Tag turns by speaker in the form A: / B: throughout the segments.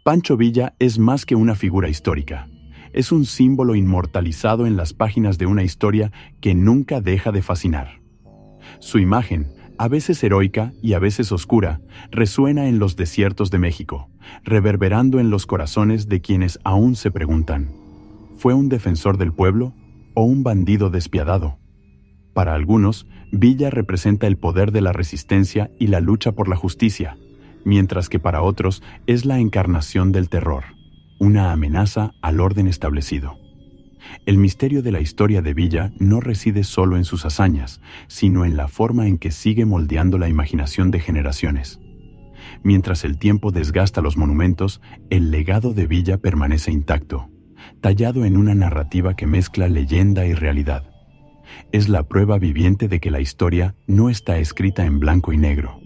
A: Pancho Villa es más que una figura histórica. Es un símbolo inmortalizado en las páginas de una historia que nunca deja de fascinar. Su imagen, a veces heroica y a veces oscura, resuena en los desiertos de México, reverberando en los corazones de quienes aún se preguntan: ¿fue un defensor del pueblo o un bandido despiadado? Para algunos, Villa representa el poder de la resistencia y la lucha por la justicia, mientras que para otros es la encarnación del terror, una amenaza al orden establecido. El misterio de la historia de Villa no reside solo en sus hazañas, sino en la forma en que sigue moldeando la imaginación de generaciones. Mientras el tiempo desgasta los monumentos, el legado de Villa permanece intacto, tallado en una narrativa que mezcla leyenda y realidad. Es la prueba viviente de que la historia no está escrita en blanco y negro.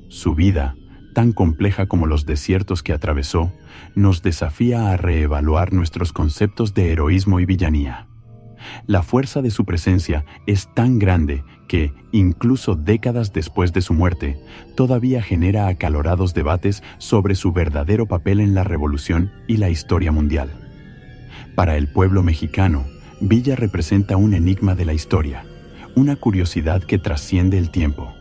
A: Su vida, tan compleja como los desiertos que atravesó, nos desafía a reevaluar nuestros conceptos de heroísmo y villanía. La fuerza de su presencia es tan grande que, incluso décadas después de su muerte, todavía genera acalorados debates sobre su verdadero papel en la revolución y la historia mundial. Para el pueblo mexicano, Villa representa un enigma de la historia, una curiosidad que trasciende el tiempo.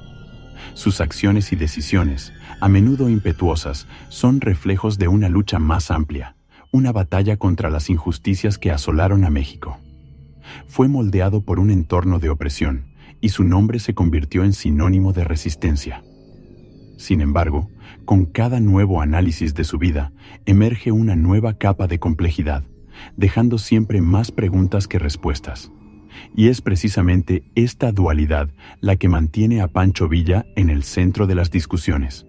A: Sus acciones y decisiones, a menudo impetuosas, son reflejos de una lucha más amplia, una batalla contra las injusticias que asolaron a México. Fue moldeado por un entorno de opresión, y su nombre se convirtió en sinónimo de resistencia. Sin embargo, con cada nuevo análisis de su vida, emerge una nueva capa de complejidad, dejando siempre más preguntas que respuestas. Y es precisamente esta dualidad la que mantiene a Pancho Villa en el centro de las discusiones.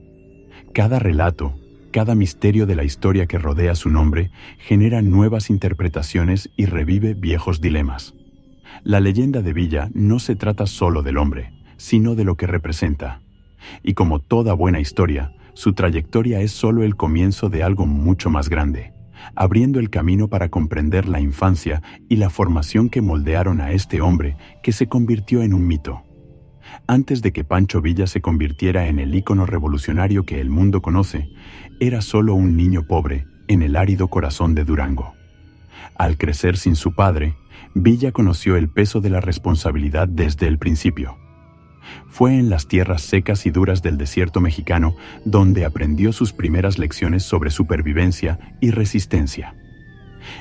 A: Cada relato, cada misterio de la historia que rodea su nombre, genera nuevas interpretaciones y revive viejos dilemas. La leyenda de Villa no se trata solo del hombre, sino de lo que representa. Y como toda buena historia, su trayectoria es solo el comienzo de algo mucho más grande, abriendo el camino para comprender la infancia y la formación que moldearon a este hombre que se convirtió en un mito. Antes de que Pancho Villa se convirtiera en el ícono revolucionario que el mundo conoce, era solo un niño pobre en el árido corazón de Durango. Al crecer sin su padre, Villa conoció el peso de la responsabilidad desde el principio. Fue en las tierras secas y duras del desierto mexicano donde aprendió sus primeras lecciones sobre supervivencia y resistencia.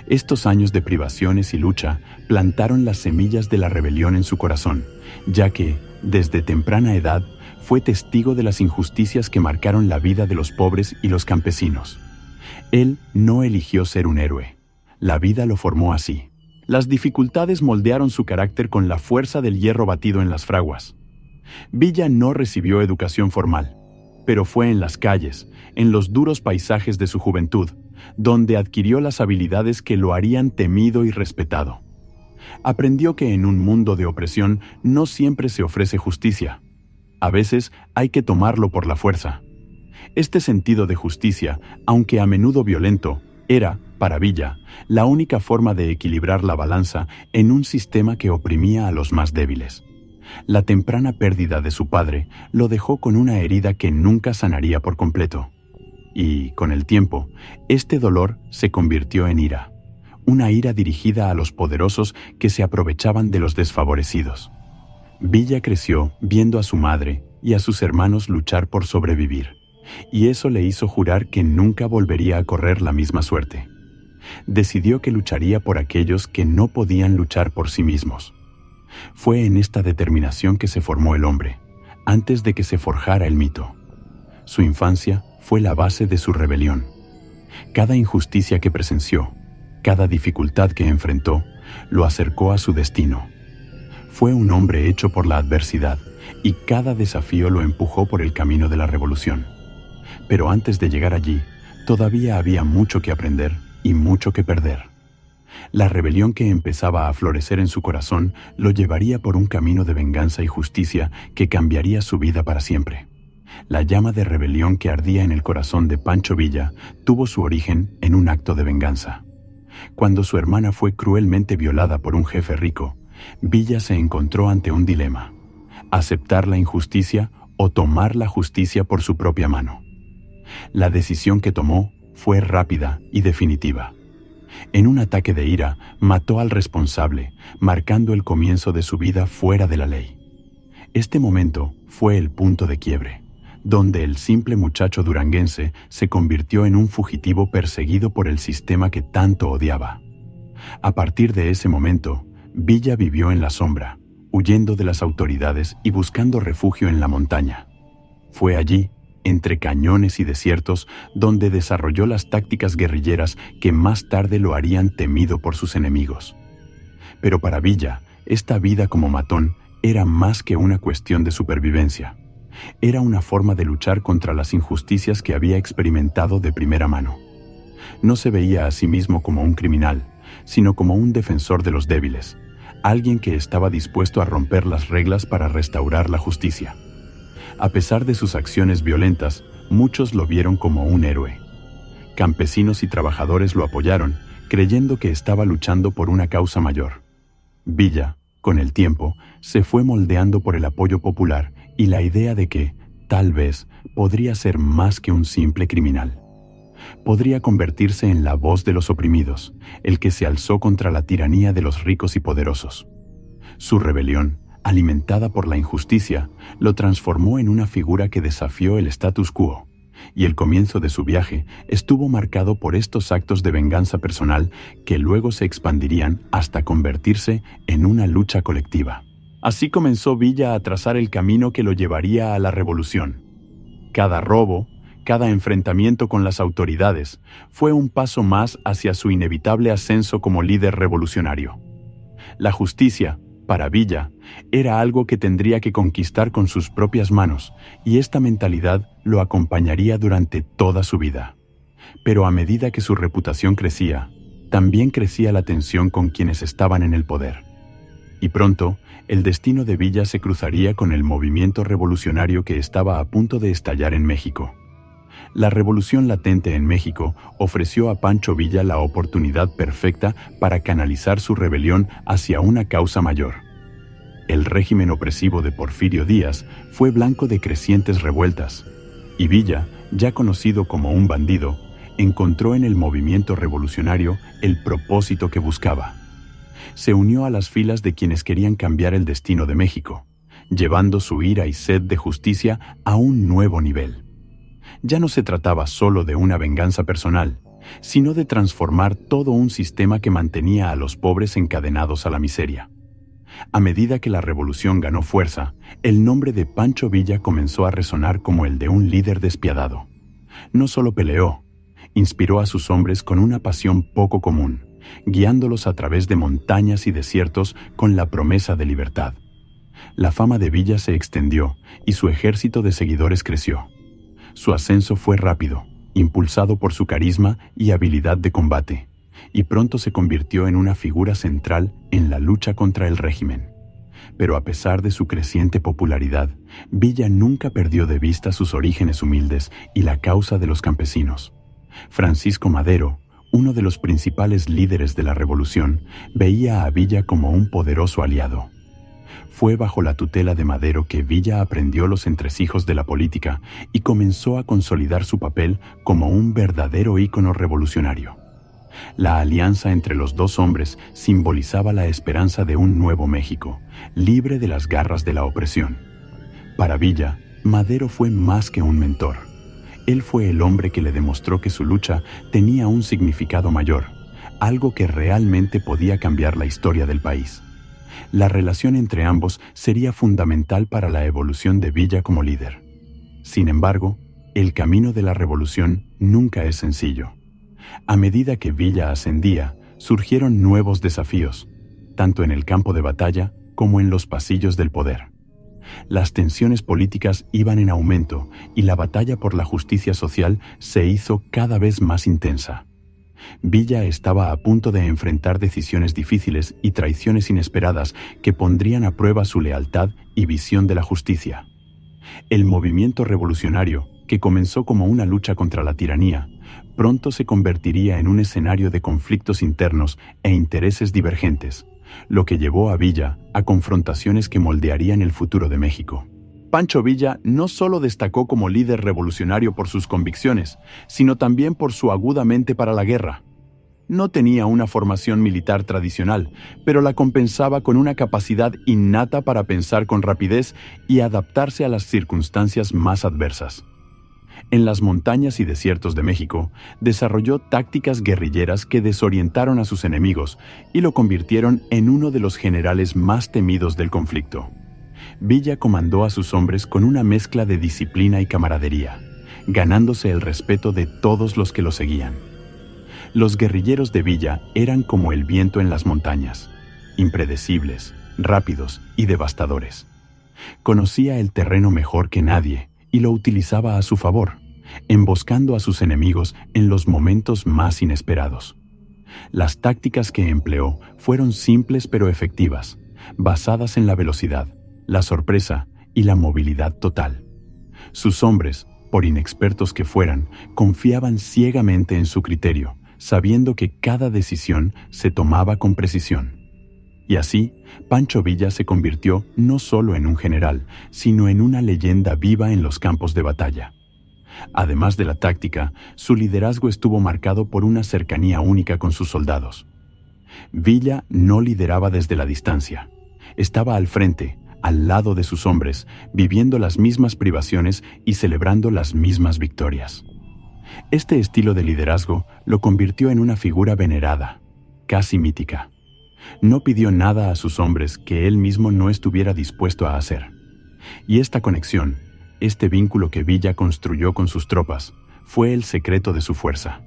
A: Estos años de privaciones y lucha plantaron las semillas de la rebelión en su corazón, ya que, desde temprana edad, fue testigo de las injusticias que marcaron la vida de los pobres y los campesinos. Él no eligió ser un héroe. La vida lo formó así. Las dificultades moldearon su carácter con la fuerza del hierro batido en las fraguas. Villa no recibió educación formal, pero fue en las calles, en los duros paisajes de su juventud, donde adquirió las habilidades que lo harían temido y respetado. Aprendió que en un mundo de opresión no siempre se ofrece justicia. A veces hay que tomarlo por la fuerza. Este sentido de justicia, aunque a menudo violento, era, para Villa, la única forma de equilibrar la balanza en un sistema que oprimía a los más débiles. La temprana pérdida de su padre lo dejó con una herida que nunca sanaría por completo. Y, con el tiempo, este dolor se convirtió en ira. Una ira dirigida a los poderosos que se aprovechaban de los desfavorecidos. Villa creció viendo a su madre y a sus hermanos luchar por sobrevivir, y eso le hizo jurar que nunca volvería a correr la misma suerte. Decidió que lucharía por aquellos que no podían luchar por sí mismos. Fue en esta determinación que se formó el hombre, antes de que se forjara el mito. Su infancia fue la base de su rebelión. Cada injusticia que presenció, cada dificultad que enfrentó, lo acercó a su destino. Fue un hombre hecho por la adversidad, y cada desafío lo empujó por el camino de la revolución. Pero antes de llegar allí, todavía había mucho que aprender y mucho que perder. La rebelión que empezaba a florecer en su corazón lo llevaría por un camino de venganza y justicia que cambiaría su vida para siempre. La llama de rebelión que ardía en el corazón de Pancho Villa tuvo su origen en un acto de venganza. Cuando su hermana fue cruelmente violada por un jefe rico, Villa se encontró ante un dilema: aceptar la injusticia o tomar la justicia por su propia mano. La decisión que tomó fue rápida y definitiva. En un ataque de ira, mató al responsable, marcando el comienzo de su vida fuera de la ley. Este momento fue el punto de quiebre, donde el simple muchacho duranguense se convirtió en un fugitivo perseguido por el sistema que tanto odiaba. A partir de ese momento, Villa vivió en la sombra, huyendo de las autoridades y buscando refugio en la montaña. Fue allí, entre cañones y desiertos, donde desarrolló las tácticas guerrilleras que más tarde lo harían temido por sus enemigos. Pero para Villa, esta vida como matón era más que una cuestión de supervivencia. Era una forma de luchar contra las injusticias que había experimentado de primera mano. No se veía a sí mismo como un criminal, sino como un defensor de los débiles, alguien que estaba dispuesto a romper las reglas para restaurar la justicia. A pesar de sus acciones violentas, muchos lo vieron como un héroe. Campesinos y trabajadores lo apoyaron, creyendo que estaba luchando por una causa mayor. Villa, con el tiempo, se fue moldeando por el apoyo popular y la idea de que, tal vez, podría ser más que un simple criminal. Podría convertirse en la voz de los oprimidos, el que se alzó contra la tiranía de los ricos y poderosos. Su rebelión, alimentada por la injusticia, lo transformó en una figura que desafió el status quo, y el comienzo de su viaje estuvo marcado por estos actos de venganza personal que luego se expandirían hasta convertirse en una lucha colectiva. Así comenzó Villa a trazar el camino que lo llevaría a la revolución. Cada robo, cada enfrentamiento con las autoridades, fue un paso más hacia su inevitable ascenso como líder revolucionario. La justicia, para Villa, era algo que tendría que conquistar con sus propias manos, y esta mentalidad lo acompañaría durante toda su vida. Pero a medida que su reputación crecía, también crecía la tensión con quienes estaban en el poder. Y pronto, el destino de Villa se cruzaría con el movimiento revolucionario que estaba a punto de estallar en México. La revolución latente en México ofreció a Pancho Villa la oportunidad perfecta para canalizar su rebelión hacia una causa mayor. El régimen opresivo de Porfirio Díaz fue blanco de crecientes revueltas, y Villa, ya conocido como un bandido, encontró en el movimiento revolucionario el propósito que buscaba. Se unió a las filas de quienes querían cambiar el destino de México, llevando su ira y sed de justicia a un nuevo nivel. Ya no se trataba solo de una venganza personal, sino de transformar todo un sistema que mantenía a los pobres encadenados a la miseria. A medida que la revolución ganó fuerza, el nombre de Pancho Villa comenzó a resonar como el de un líder despiadado. No solo peleó, inspiró a sus hombres con una pasión poco común, guiándolos a través de montañas y desiertos con la promesa de libertad. La fama de Villa se extendió y su ejército de seguidores creció. Su ascenso fue rápido, impulsado por su carisma y habilidad de combate, y pronto se convirtió en una figura central en la lucha contra el régimen. Pero a pesar de su creciente popularidad, Villa nunca perdió de vista sus orígenes humildes y la causa de los campesinos. Francisco Madero, uno de los principales líderes de la revolución, veía a Villa como un poderoso aliado. Fue bajo la tutela de Madero que Villa aprendió los entresijos de la política y comenzó a consolidar su papel como un verdadero ícono revolucionario. La alianza entre los dos hombres simbolizaba la esperanza de un nuevo México, libre de las garras de la opresión. Para Villa, Madero fue más que un mentor. Él fue el hombre que le demostró que su lucha tenía un significado mayor, algo que realmente podía cambiar la historia del país. La relación entre ambos sería fundamental para la evolución de Villa como líder. Sin embargo, el camino de la revolución nunca es sencillo. A medida que Villa ascendía, surgieron nuevos desafíos, tanto en el campo de batalla como en los pasillos del poder. Las tensiones políticas iban en aumento y la batalla por la justicia social se hizo cada vez más intensa. Villa estaba a punto de enfrentar decisiones difíciles y traiciones inesperadas que pondrían a prueba su lealtad y visión de la justicia. El movimiento revolucionario, que comenzó como una lucha contra la tiranía, pronto se convertiría en un escenario de conflictos internos e intereses divergentes, lo que llevó a Villa a confrontaciones que moldearían el futuro de México. Pancho Villa no solo destacó como líder revolucionario por sus convicciones, sino también por su aguda mente para la guerra. No tenía una formación militar tradicional, pero la compensaba con una capacidad innata para pensar con rapidez y adaptarse a las circunstancias más adversas. En las montañas y desiertos de México, desarrolló tácticas guerrilleras que desorientaron a sus enemigos y lo convirtieron en uno de los generales más temidos del conflicto. Villa comandó a sus hombres con una mezcla de disciplina y camaradería, ganándose el respeto de todos los que lo seguían. Los guerrilleros de Villa eran como el viento en las montañas, impredecibles, rápidos y devastadores. Conocía el terreno mejor que nadie y lo utilizaba a su favor, emboscando a sus enemigos en los momentos más inesperados. Las tácticas que empleó fueron simples pero efectivas, basadas en la velocidad, la sorpresa y la movilidad total. Sus hombres, por inexpertos que fueran, confiaban ciegamente en su criterio, sabiendo que cada decisión se tomaba con precisión. Y así, Pancho Villa se convirtió no solo en un general, sino en una leyenda viva en los campos de batalla. Además de la táctica, su liderazgo estuvo marcado por una cercanía única con sus soldados. Villa no lideraba desde la distancia. Estaba al frente, al lado de sus hombres, viviendo las mismas privaciones y celebrando las mismas victorias. Este estilo de liderazgo lo convirtió en una figura venerada, casi mítica. No pidió nada a sus hombres que él mismo no estuviera dispuesto a hacer. Y esta conexión, este vínculo que Villa construyó con sus tropas, fue el secreto de su fuerza.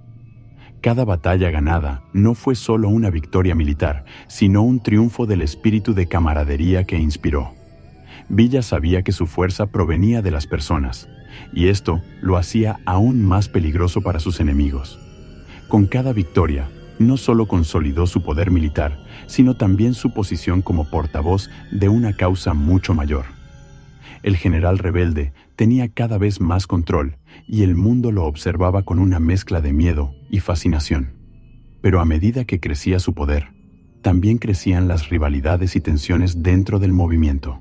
A: Cada batalla ganada no fue solo una victoria militar, sino un triunfo del espíritu de camaradería que inspiró. Villa sabía que su fuerza provenía de las personas, y esto lo hacía aún más peligroso para sus enemigos. Con cada victoria, no solo consolidó su poder militar, sino también su posición como portavoz de una causa mucho mayor. El general rebelde tenía cada vez más control y el mundo lo observaba con una mezcla de miedo y fascinación. Pero a medida que crecía su poder, también crecían las rivalidades y tensiones dentro del movimiento.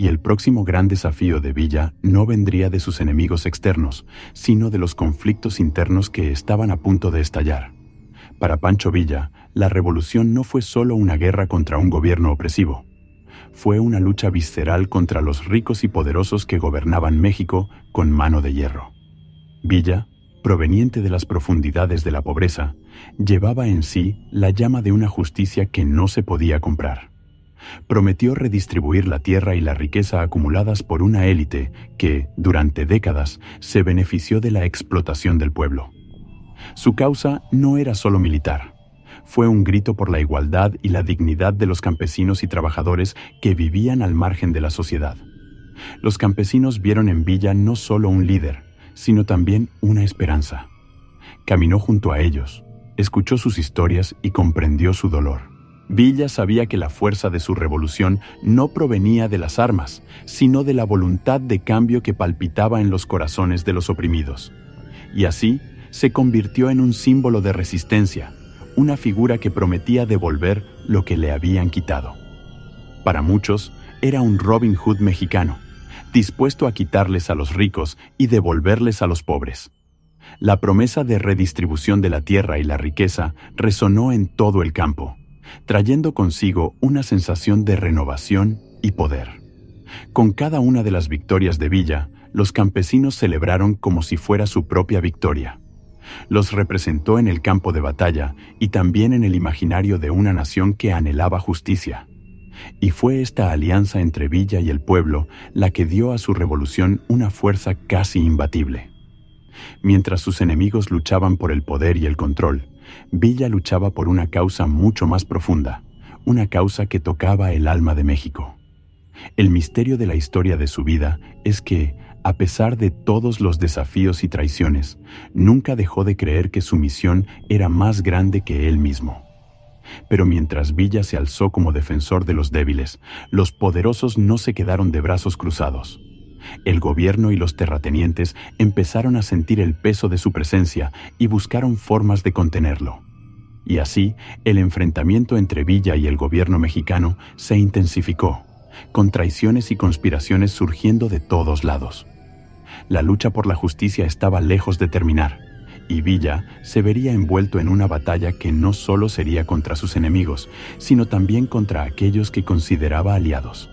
A: Y el próximo gran desafío de Villa no vendría de sus enemigos externos, sino de los conflictos internos que estaban a punto de estallar. Para Pancho Villa, la revolución no fue solo una guerra contra un gobierno opresivo. Fue una lucha visceral contra los ricos y poderosos que gobernaban México con mano de hierro. Villa, proveniente de las profundidades de la pobreza, llevaba en sí la llama de una justicia que no se podía comprar. Prometió redistribuir la tierra y la riqueza acumuladas por una élite que, durante décadas, se benefició de la explotación del pueblo. Su causa no era solo militar. Fue un grito por la igualdad y la dignidad de los campesinos y trabajadores que vivían al margen de la sociedad. Los campesinos vieron en Villa no solo un líder, sino también una esperanza. Caminó junto a ellos, escuchó sus historias y comprendió su dolor. Villa sabía que la fuerza de su revolución no provenía de las armas, sino de la voluntad de cambio que palpitaba en los corazones de los oprimidos. Y así, se convirtió en un símbolo de resistencia, una figura que prometía devolver lo que le habían quitado. Para muchos, era un Robin Hood mexicano, dispuesto a quitarles a los ricos y devolverles a los pobres. La promesa de redistribución de la tierra y la riqueza resonó en todo el campo, trayendo consigo una sensación de renovación y poder. Con cada una de las victorias de Villa, los campesinos celebraron como si fuera su propia victoria. Los representó en el campo de batalla y también en el imaginario de una nación que anhelaba justicia. Y fue esta alianza entre Villa y el pueblo la que dio a su revolución una fuerza casi imbatible. Mientras sus enemigos luchaban por el poder y el control, Villa luchaba por una causa mucho más profunda, una causa que tocaba el alma de México. El misterio de la historia de su vida es que, a pesar de todos los desafíos y traiciones, nunca dejó de creer que su misión era más grande que él mismo. Pero mientras Villa se alzó como defensor de los débiles, los poderosos no se quedaron de brazos cruzados. El gobierno y los terratenientes empezaron a sentir el peso de su presencia y buscaron formas de contenerlo. Y así, el enfrentamiento entre Villa y el gobierno mexicano se intensificó, con traiciones y conspiraciones surgiendo de todos lados. La lucha por la justicia estaba lejos de terminar, y Villa se vería envuelto en una batalla que no solo sería contra sus enemigos, sino también contra aquellos que consideraba aliados.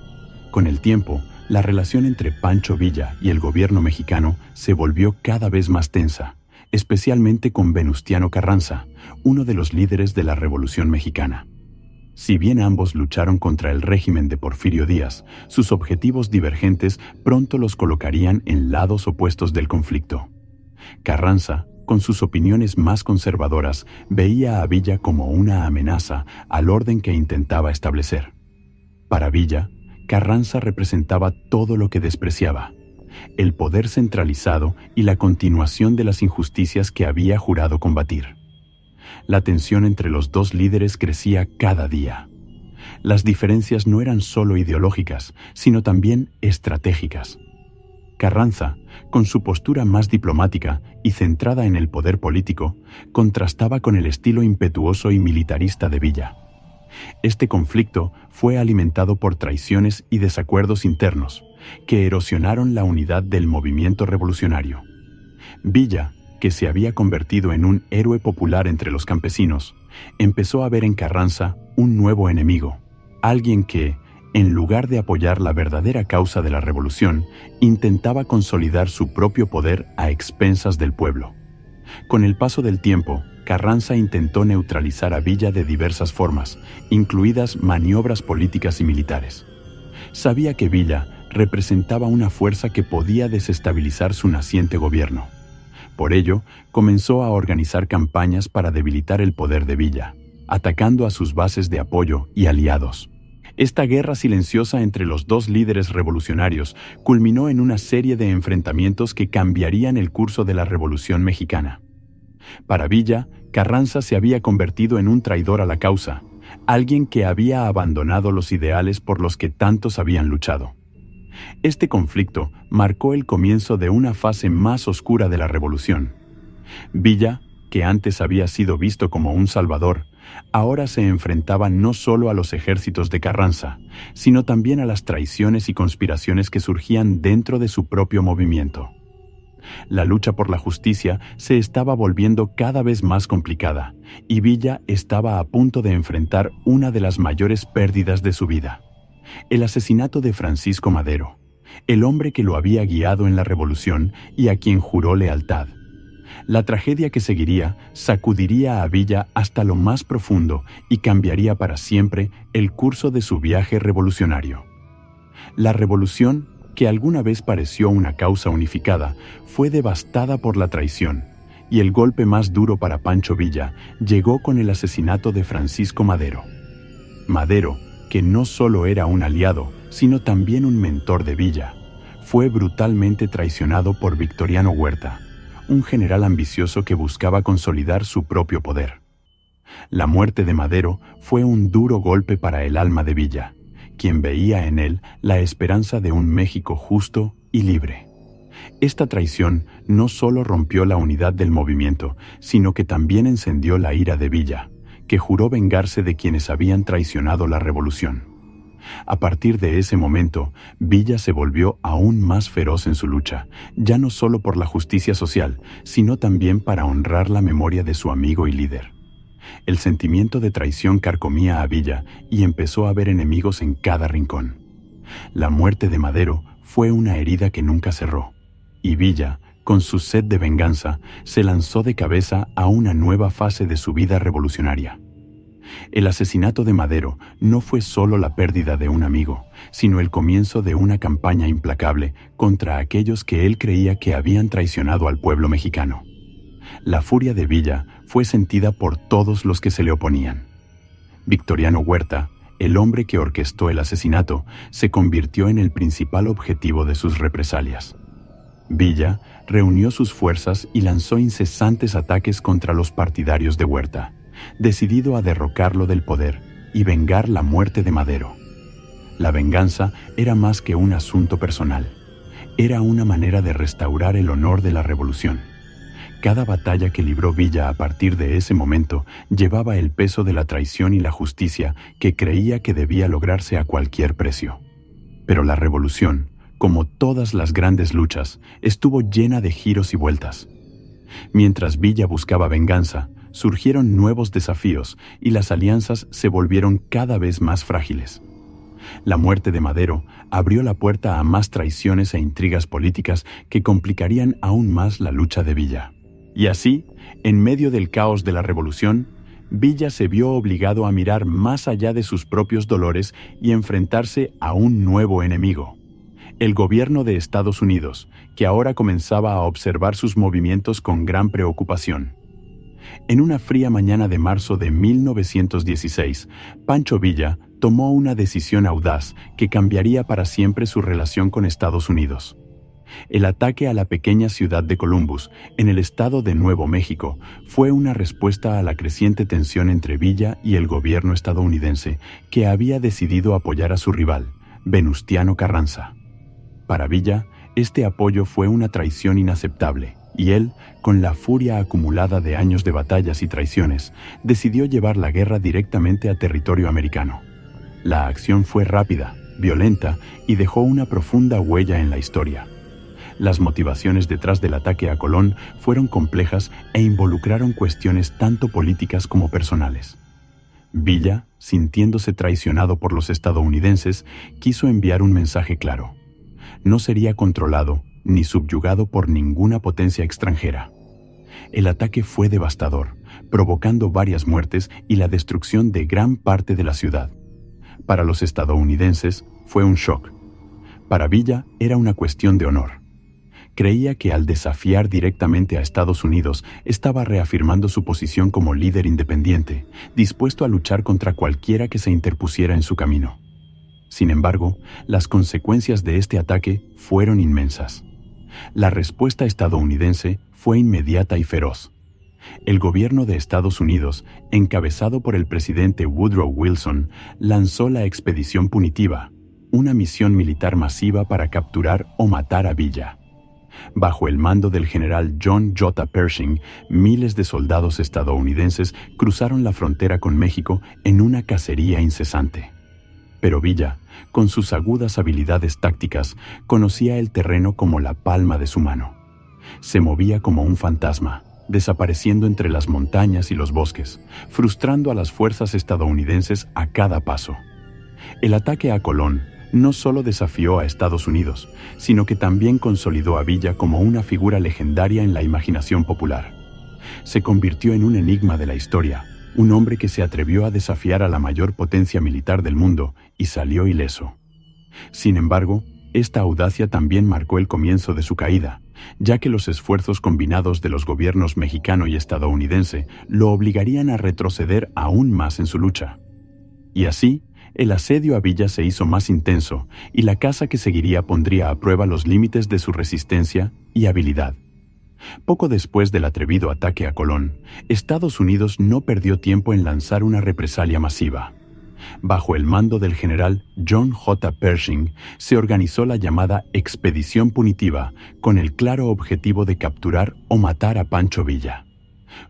A: Con el tiempo, la relación entre Pancho Villa y el gobierno mexicano se volvió cada vez más tensa, especialmente con Venustiano Carranza, uno de los líderes de la Revolución Mexicana. Si bien ambos lucharon contra el régimen de Porfirio Díaz, sus objetivos divergentes pronto los colocarían en lados opuestos del conflicto. Carranza, con sus opiniones más conservadoras, veía a Villa como una amenaza al orden que intentaba establecer. Para Villa, Carranza representaba todo lo que despreciaba: el poder centralizado y la continuación de las injusticias que había jurado combatir. La tensión entre los dos líderes crecía cada día. Las diferencias no eran solo ideológicas, sino también estratégicas. Carranza, con su postura más diplomática y centrada en el poder político, contrastaba con el estilo impetuoso y militarista de Villa. Este conflicto fue alimentado por traiciones y desacuerdos internos, que erosionaron la unidad del movimiento revolucionario. Villa, que se había convertido en un héroe popular entre los campesinos, empezó a ver en Carranza un nuevo enemigo, alguien que, en lugar de apoyar la verdadera causa de la revolución, intentaba consolidar su propio poder a expensas del pueblo. Con el paso del tiempo, Carranza intentó neutralizar a Villa de diversas formas, incluidas maniobras políticas y militares. Sabía que Villa representaba una fuerza que podía desestabilizar su naciente gobierno. Por ello, comenzó a organizar campañas para debilitar el poder de Villa, atacando a sus bases de apoyo y aliados. Esta guerra silenciosa entre los dos líderes revolucionarios culminó en una serie de enfrentamientos que cambiarían el curso de la Revolución Mexicana. Para Villa, Carranza se había convertido en un traidor a la causa, alguien que había abandonado los ideales por los que tantos habían luchado. Este conflicto marcó el comienzo de una fase más oscura de la revolución. Villa, que antes había sido visto como un salvador, ahora se enfrentaba no solo a los ejércitos de Carranza, sino también a las traiciones y conspiraciones que surgían dentro de su propio movimiento. La lucha por la justicia se estaba volviendo cada vez más complicada, y Villa estaba a punto de enfrentar una de las mayores pérdidas de su vida: el asesinato de Francisco Madero, el hombre que lo había guiado en la revolución y a quien juró lealtad. La tragedia que seguiría sacudiría a Villa hasta lo más profundo y cambiaría para siempre el curso de su viaje revolucionario. La revolución, que alguna vez pareció una causa unificada, fue devastada por la traición, y el golpe más duro para Pancho Villa llegó con el asesinato de Francisco Madero. Madero, que no solo era un aliado, sino también un mentor de Villa, fue brutalmente traicionado por Victoriano Huerta, un general ambicioso que buscaba consolidar su propio poder. La muerte de Madero fue un duro golpe para el alma de Villa, quien veía en él la esperanza de un México justo y libre. Esta traición no solo rompió la unidad del movimiento, sino que también encendió la ira de Villa, que juró vengarse de quienes habían traicionado la revolución. A partir de ese momento, Villa se volvió aún más feroz en su lucha, ya no solo por la justicia social, sino también para honrar la memoria de su amigo y líder. El sentimiento de traición carcomía a Villa y empezó a ver enemigos en cada rincón. La muerte de Madero fue una herida que nunca cerró, y Villa, con su sed de venganza, se lanzó de cabeza a una nueva fase de su vida revolucionaria. El asesinato de Madero no fue solo la pérdida de un amigo, sino el comienzo de una campaña implacable contra aquellos que él creía que habían traicionado al pueblo mexicano. La furia de Villa fue sentida por todos los que se le oponían. Victoriano Huerta, el hombre que orquestó el asesinato, se convirtió en el principal objetivo de sus represalias. Villa reunió sus fuerzas y lanzó incesantes ataques contra los partidarios de Huerta, decidido a derrocarlo del poder y vengar la muerte de Madero. La venganza era más que un asunto personal. Era una manera de restaurar el honor de la revolución. Cada batalla que libró Villa a partir de ese momento llevaba el peso de la traición y la justicia que creía que debía lograrse a cualquier precio. Pero la revolución, como todas las grandes luchas, estuvo llena de giros y vueltas. Mientras Villa buscaba venganza, surgieron nuevos desafíos y las alianzas se volvieron cada vez más frágiles. La muerte de Madero abrió la puerta a más traiciones e intrigas políticas que complicarían aún más la lucha de Villa. Y así, en medio del caos de la revolución, Villa se vio obligado a mirar más allá de sus propios dolores y enfrentarse a un nuevo enemigo: el gobierno de Estados Unidos, que ahora comenzaba a observar sus movimientos con gran preocupación. En una fría mañana de marzo de 1916, Pancho Villa tomó una decisión audaz que cambiaría para siempre su relación con Estados Unidos. El ataque a la pequeña ciudad de Columbus, en el estado de Nuevo México, fue una respuesta a la creciente tensión entre Villa y el gobierno estadounidense, que había decidido apoyar a su rival, Venustiano Carranza. Para Villa, este apoyo fue una traición inaceptable, y él, con la furia acumulada de años de batallas y traiciones, decidió llevar la guerra directamente a territorio americano. La acción fue rápida, violenta y dejó una profunda huella en la historia. Las motivaciones detrás del ataque a Colón fueron complejas e involucraron cuestiones tanto políticas como personales. Villa, sintiéndose traicionado por los estadounidenses, quiso enviar un mensaje claro: no sería controlado ni subyugado por ninguna potencia extranjera. El ataque fue devastador, provocando varias muertes y la destrucción de gran parte de la ciudad. Para los estadounidenses fue un shock. Para Villa era una cuestión de honor. Creía que al desafiar directamente a Estados Unidos estaba reafirmando su posición como líder independiente, dispuesto a luchar contra cualquiera que se interpusiera en su camino. Sin embargo, las consecuencias de este ataque fueron inmensas. La respuesta estadounidense fue inmediata y feroz. El gobierno de Estados Unidos, encabezado por el presidente Woodrow Wilson, lanzó la Expedición Punitiva, una misión militar masiva para capturar o matar a Villa. Bajo el mando del general John J. Pershing, miles de soldados estadounidenses cruzaron la frontera con México en una cacería incesante. Pero Villa, con sus agudas habilidades tácticas, conocía el terreno como la palma de su mano. Se movía como un fantasma, desapareciendo entre las montañas y los bosques, frustrando a las fuerzas estadounidenses a cada paso. El ataque a Colón no solo desafió a Estados Unidos, sino que también consolidó a Villa como una figura legendaria en la imaginación popular. Se convirtió en un enigma de la historia, un hombre que se atrevió a desafiar a la mayor potencia militar del mundo y salió ileso. Sin embargo, esta audacia también marcó el comienzo de su caída, ya que los esfuerzos combinados de los gobiernos mexicano y estadounidense lo obligarían a retroceder aún más en su lucha. Y así, el asedio a Villa se hizo más intenso y la caza que seguiría pondría a prueba los límites de su resistencia y habilidad. Poco después del atrevido ataque a Colón, Estados Unidos no perdió tiempo en lanzar una represalia masiva. Bajo el mando del general John J. Pershing, se organizó la llamada Expedición Punitiva, con el claro objetivo de capturar o matar a Pancho Villa.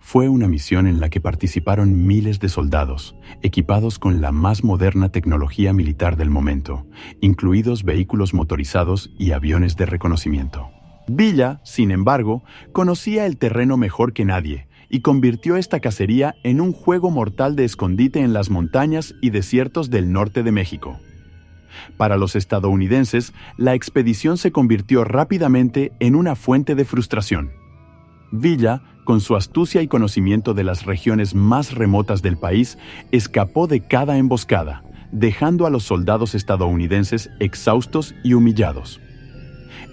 A: Fue una misión en la que participaron miles de soldados, equipados con la más moderna tecnología militar del momento, incluidos vehículos motorizados y aviones de reconocimiento. Villa, sin embargo, conocía el terreno mejor que nadie y convirtió esta cacería en un juego mortal de escondite en las montañas y desiertos del norte de México. Para los estadounidenses, la expedición se convirtió rápidamente en una fuente de frustración. Villa, con su astucia y conocimiento de las regiones más remotas del país, escapó de cada emboscada, dejando a los soldados estadounidenses exhaustos y humillados.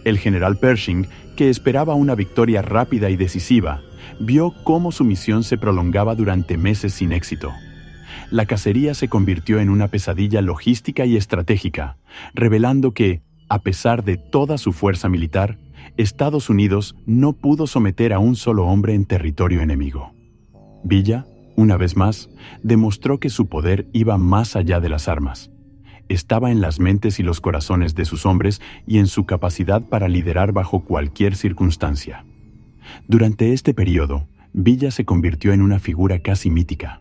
A: El general Pershing, que esperaba una victoria rápida y decisiva, vio cómo su misión se prolongaba durante meses sin éxito. La cacería se convirtió en una pesadilla logística y estratégica, revelando que, a pesar de toda su fuerza militar, Estados Unidos no pudo someter a un solo hombre en territorio enemigo. Villa, una vez más, demostró que su poder iba más allá de las armas. Estaba en las mentes y los corazones de sus hombres y en su capacidad para liderar bajo cualquier circunstancia. Durante este periodo, Villa se convirtió en una figura casi mítica.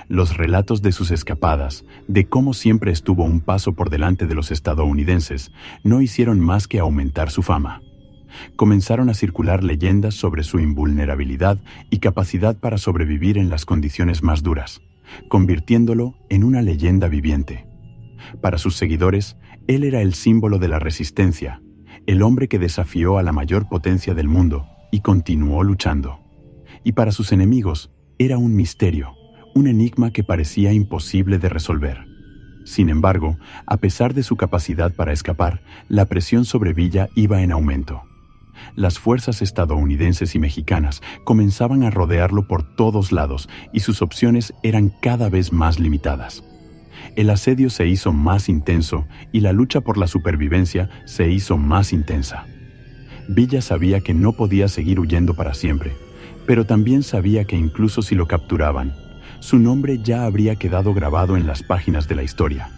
A: Los relatos de sus escapadas, de cómo siempre estuvo un paso por delante de los estadounidenses, no hicieron más que aumentar su fama. Comenzaron a circular leyendas sobre su invulnerabilidad y capacidad para sobrevivir en las condiciones más duras, convirtiéndolo en una leyenda viviente. Para sus seguidores, él era el símbolo de la resistencia, el hombre que desafió a la mayor potencia del mundo y continuó luchando. Y para sus enemigos, era un misterio, un enigma que parecía imposible de resolver. Sin embargo, a pesar de su capacidad para escapar, la presión sobre Villa iba en aumento. Las fuerzas estadounidenses y mexicanas comenzaban a rodearlo por todos lados y sus opciones eran cada vez más limitadas. El asedio se hizo más intenso y la lucha por la supervivencia se hizo más intensa. Villa sabía que no podía seguir huyendo para siempre, pero también sabía que incluso si lo capturaban, su nombre ya habría quedado grabado en las páginas de la historia.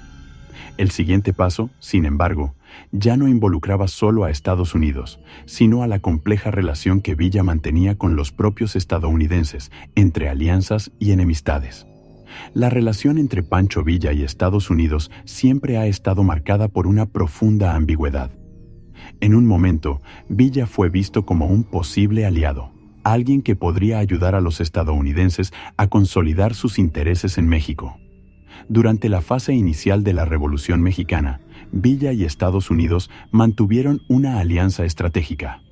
A: El siguiente paso, sin embargo, ya no involucraba solo a Estados Unidos, sino a la compleja relación que Villa mantenía con los propios estadounidenses, entre alianzas y enemistades. La relación entre Pancho Villa y Estados Unidos siempre ha estado marcada por una profunda ambigüedad. En un momento, Villa fue visto como un posible aliado, alguien que podría ayudar a los estadounidenses a consolidar sus intereses en México. Durante la fase inicial de la Revolución Mexicana, Villa y Estados Unidos mantuvieron una alianza estratégica.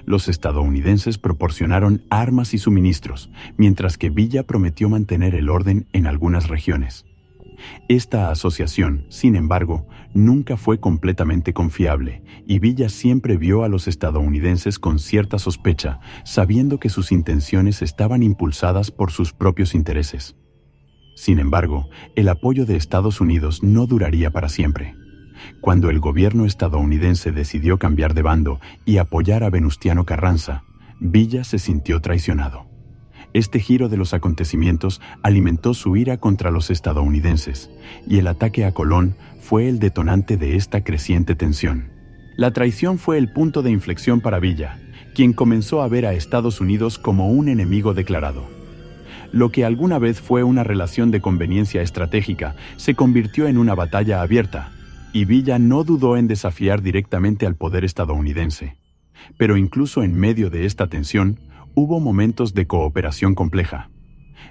A: Los estadounidenses proporcionaron armas y suministros, mientras que Villa prometió mantener el orden en algunas regiones. Esta asociación, sin embargo, nunca fue completamente confiable, y Villa siempre vio a los estadounidenses con cierta sospecha, sabiendo que sus intenciones estaban impulsadas por sus propios intereses. Sin embargo, el apoyo de Estados Unidos no duraría para siempre. Cuando el gobierno estadounidense decidió cambiar de bando y apoyar a Venustiano Carranza, Villa se sintió traicionado. Este giro de los acontecimientos alimentó su ira contra los estadounidenses, y el ataque a Colón fue el detonante de esta creciente tensión. La traición fue el punto de inflexión para Villa, quien comenzó a ver a Estados Unidos como un enemigo declarado. Lo que alguna vez fue una relación de conveniencia estratégica se convirtió en una batalla abierta, y Villa no dudó en desafiar directamente al poder estadounidense. Pero incluso en medio de esta tensión, hubo momentos de cooperación compleja.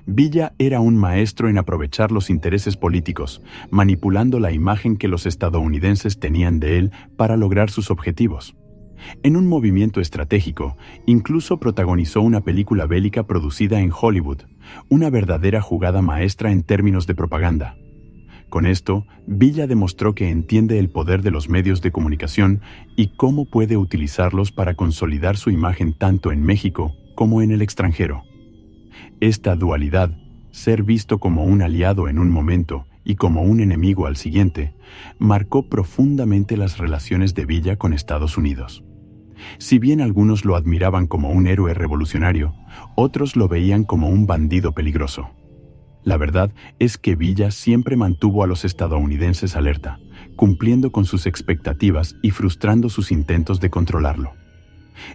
A: Villa era un maestro en aprovechar los intereses políticos, manipulando la imagen que los estadounidenses tenían de él para lograr sus objetivos. En un movimiento estratégico, incluso protagonizó una película bélica producida en Hollywood, una verdadera jugada maestra en términos de propaganda. Con esto, Villa demostró que entiende el poder de los medios de comunicación y cómo puede utilizarlos para consolidar su imagen tanto en México como en el extranjero. Esta dualidad, ser visto como un aliado en un momento y como un enemigo al siguiente, marcó profundamente las relaciones de Villa con Estados Unidos. Si bien algunos lo admiraban como un héroe revolucionario, otros lo veían como un bandido peligroso. La verdad es que Villa siempre mantuvo a los estadounidenses alerta, cumpliendo con sus expectativas y frustrando sus intentos de controlarlo.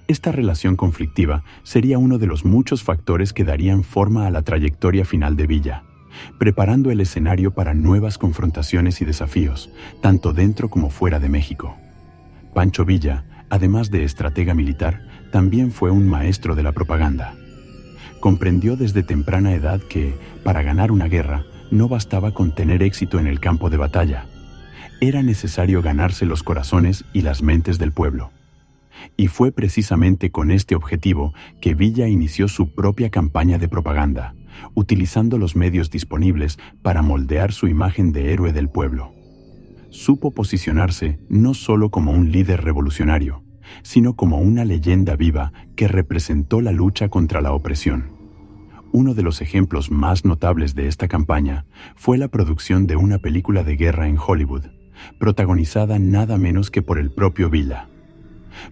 A: Esta relación conflictiva sería uno de los muchos factores que darían forma a la trayectoria final de Villa, preparando el escenario para nuevas confrontaciones y desafíos, tanto dentro como fuera de México. Pancho Villa, además de estratega militar, también fue un maestro de la propaganda. Comprendió desde temprana edad que, para ganar una guerra, no bastaba con tener éxito en el campo de batalla. Era necesario ganarse los corazones y las mentes del pueblo. Y fue precisamente con este objetivo que Villa inició su propia campaña de propaganda, utilizando los medios disponibles para moldear su imagen de héroe del pueblo. Supo posicionarse no solo como un líder revolucionario, sino como una leyenda viva que representó la lucha contra la opresión. Uno de los ejemplos más notables de esta campaña fue la producción de una película de guerra en Hollywood, protagonizada nada menos que por el propio Villa.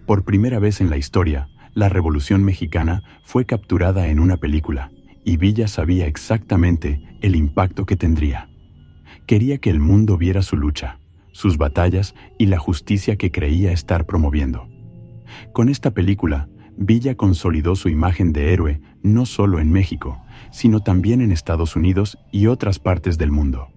A: Por primera vez en la historia, la Revolución Mexicana fue capturada en una película, y Villa sabía exactamente el impacto que tendría. Quería que el mundo viera su lucha, sus batallas y la justicia que creía estar promoviendo. Con esta película, Villa consolidó su imagen de héroe no solo en México, sino también en Estados Unidos y otras partes del mundo.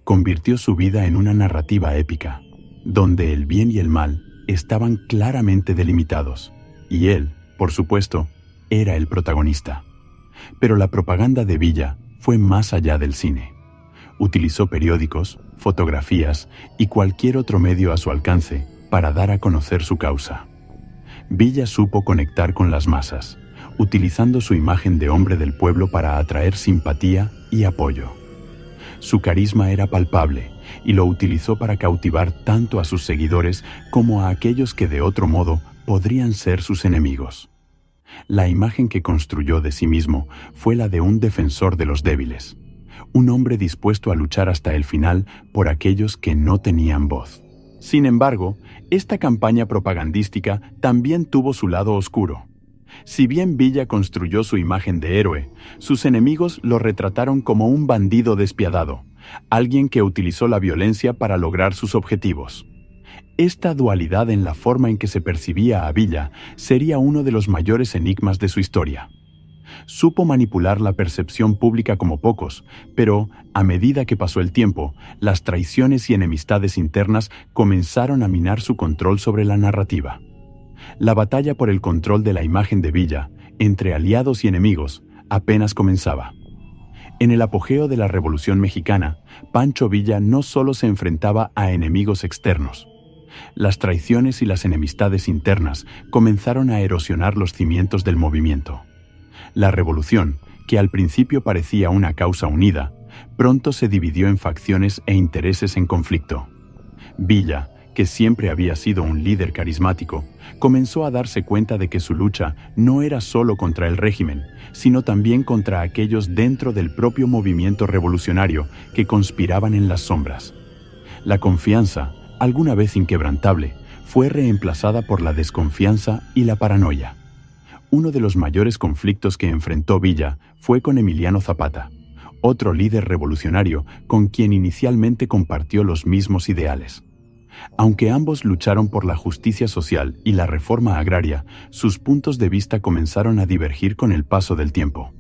A: Convirtió su vida en una narrativa épica, donde el bien y el mal estaban claramente delimitados, y él, por supuesto, era el protagonista. Pero la propaganda de Villa fue más allá del cine. Utilizó periódicos, fotografías y cualquier otro medio a su alcance para dar a conocer su causa. Villa supo conectar con las masas, utilizando su imagen de hombre del pueblo para atraer simpatía y apoyo. Su carisma era palpable y lo utilizó para cautivar tanto a sus seguidores como a aquellos que de otro modo podrían ser sus enemigos. La imagen que construyó de sí mismo fue la de un defensor de los débiles, un hombre dispuesto a luchar hasta el final por aquellos que no tenían voz. Sin embargo, esta campaña propagandística también tuvo su lado oscuro. Si bien Villa construyó su imagen de héroe, sus enemigos lo retrataron como un bandido despiadado, alguien que utilizó la violencia para lograr sus objetivos. Esta dualidad en la forma en que se percibía a Villa sería uno de los mayores enigmas de su historia. Supo manipular la percepción pública como pocos, pero, a medida que pasó el tiempo, las traiciones y enemistades internas comenzaron a minar su control sobre la narrativa. La batalla por el control de la imagen de Villa, entre aliados y enemigos, apenas comenzaba. En el apogeo de la Revolución Mexicana, Pancho Villa no solo se enfrentaba a enemigos externos. Las traiciones y las enemistades internas comenzaron a erosionar los cimientos del movimiento. La revolución, que al principio parecía una causa unida, pronto se dividió en facciones e intereses en conflicto. Villa, que siempre había sido un líder carismático, comenzó a darse cuenta de que su lucha no era solo contra el régimen, sino también contra aquellos dentro del propio movimiento revolucionario que conspiraban en las sombras. La confianza, alguna vez inquebrantable, fue reemplazada por la desconfianza y la paranoia. Uno de los mayores conflictos que enfrentó Villa fue con Emiliano Zapata, otro líder revolucionario con quien inicialmente compartió los mismos ideales. Aunque ambos lucharon por la justicia social y la reforma agraria, sus puntos de vista comenzaron a divergir con el paso del tiempo.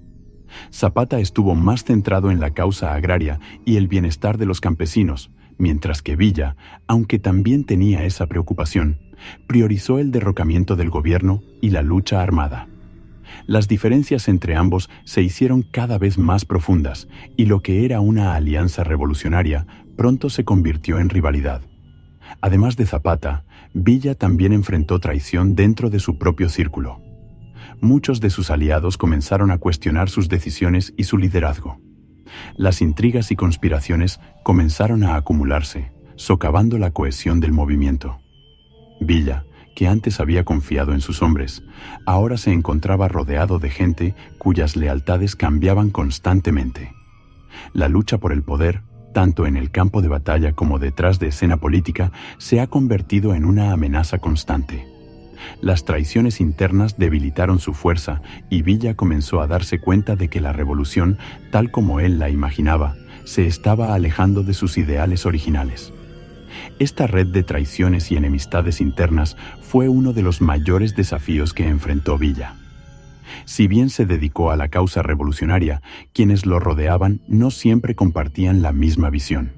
A: Zapata estuvo más centrado en la causa agraria y el bienestar de los campesinos, mientras que Villa, aunque también tenía esa preocupación, priorizó el derrocamiento del gobierno y la lucha armada. Las diferencias entre ambos se hicieron cada vez más profundas y lo que era una alianza revolucionaria pronto se convirtió en rivalidad. Además de Zapata, Villa también enfrentó traición dentro de su propio círculo. Muchos de sus aliados comenzaron a cuestionar sus decisiones y su liderazgo. Las intrigas y conspiraciones comenzaron a acumularse, socavando la cohesión del movimiento. Villa, que antes había confiado en sus hombres, ahora se encontraba rodeado de gente cuyas lealtades cambiaban constantemente. La lucha por el poder, tanto en el campo de batalla como detrás de escena política, se ha convertido en una amenaza constante. Las traiciones internas debilitaron su fuerza y Villa comenzó a darse cuenta de que la revolución, tal como él la imaginaba, se estaba alejando de sus ideales originales. Esta red de traiciones y enemistades internas fue uno de los mayores desafíos que enfrentó Villa. Si bien se dedicó a la causa revolucionaria, quienes lo rodeaban no siempre compartían la misma visión.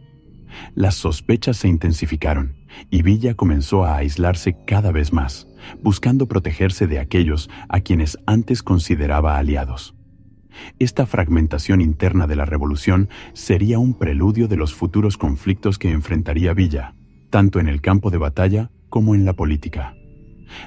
A: Las sospechas se intensificaron y Villa comenzó a aislarse cada vez más, buscando protegerse de aquellos a quienes antes consideraba aliados. Esta fragmentación interna de la revolución sería un preludio de los futuros conflictos que enfrentaría Villa, tanto en el campo de batalla como en la política.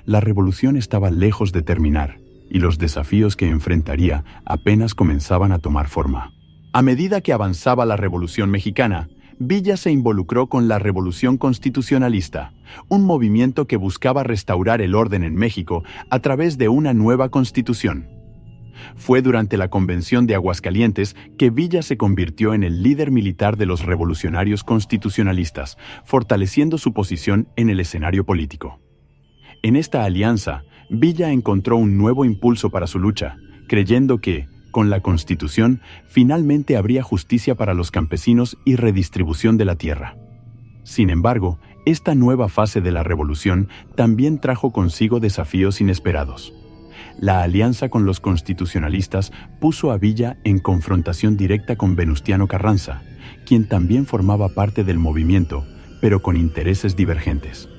A: La revolución estaba lejos de terminar, y los desafíos que enfrentaría apenas comenzaban a tomar forma. A medida que avanzaba la Revolución Mexicana, Villa se involucró con la Revolución Constitucionalista, un movimiento que buscaba restaurar el orden en México a través de una nueva constitución. Fue durante la Convención de Aguascalientes que Villa se convirtió en el líder militar de los revolucionarios constitucionalistas, fortaleciendo su posición en el escenario político. En esta alianza, Villa encontró un nuevo impulso para su lucha, creyendo que, con la Constitución, finalmente habría justicia para los campesinos y redistribución de la tierra. Sin embargo, esta nueva fase de la revolución también trajo consigo desafíos inesperados. La alianza con los constitucionalistas puso a Villa en confrontación directa con Venustiano Carranza, quien también formaba parte del movimiento, pero con intereses divergentes.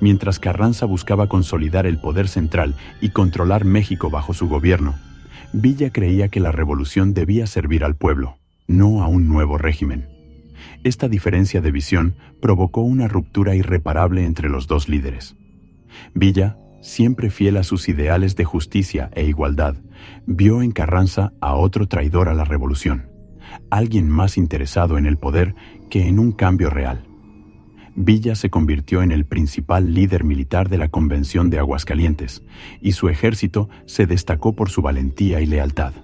A: Mientras Carranza buscaba consolidar el poder central y controlar México bajo su gobierno, Villa creía que la revolución debía servir al pueblo, no a un nuevo régimen. Esta diferencia de visión provocó una ruptura irreparable entre los dos líderes. Villa, siempre fiel a sus ideales de justicia e igualdad, vio en Carranza a otro traidor a la revolución, alguien más interesado en el poder que en un cambio real. Villa se convirtió en el principal líder militar de la Convención de Aguascalientes, y su ejército se destacó por su valentía y lealtad.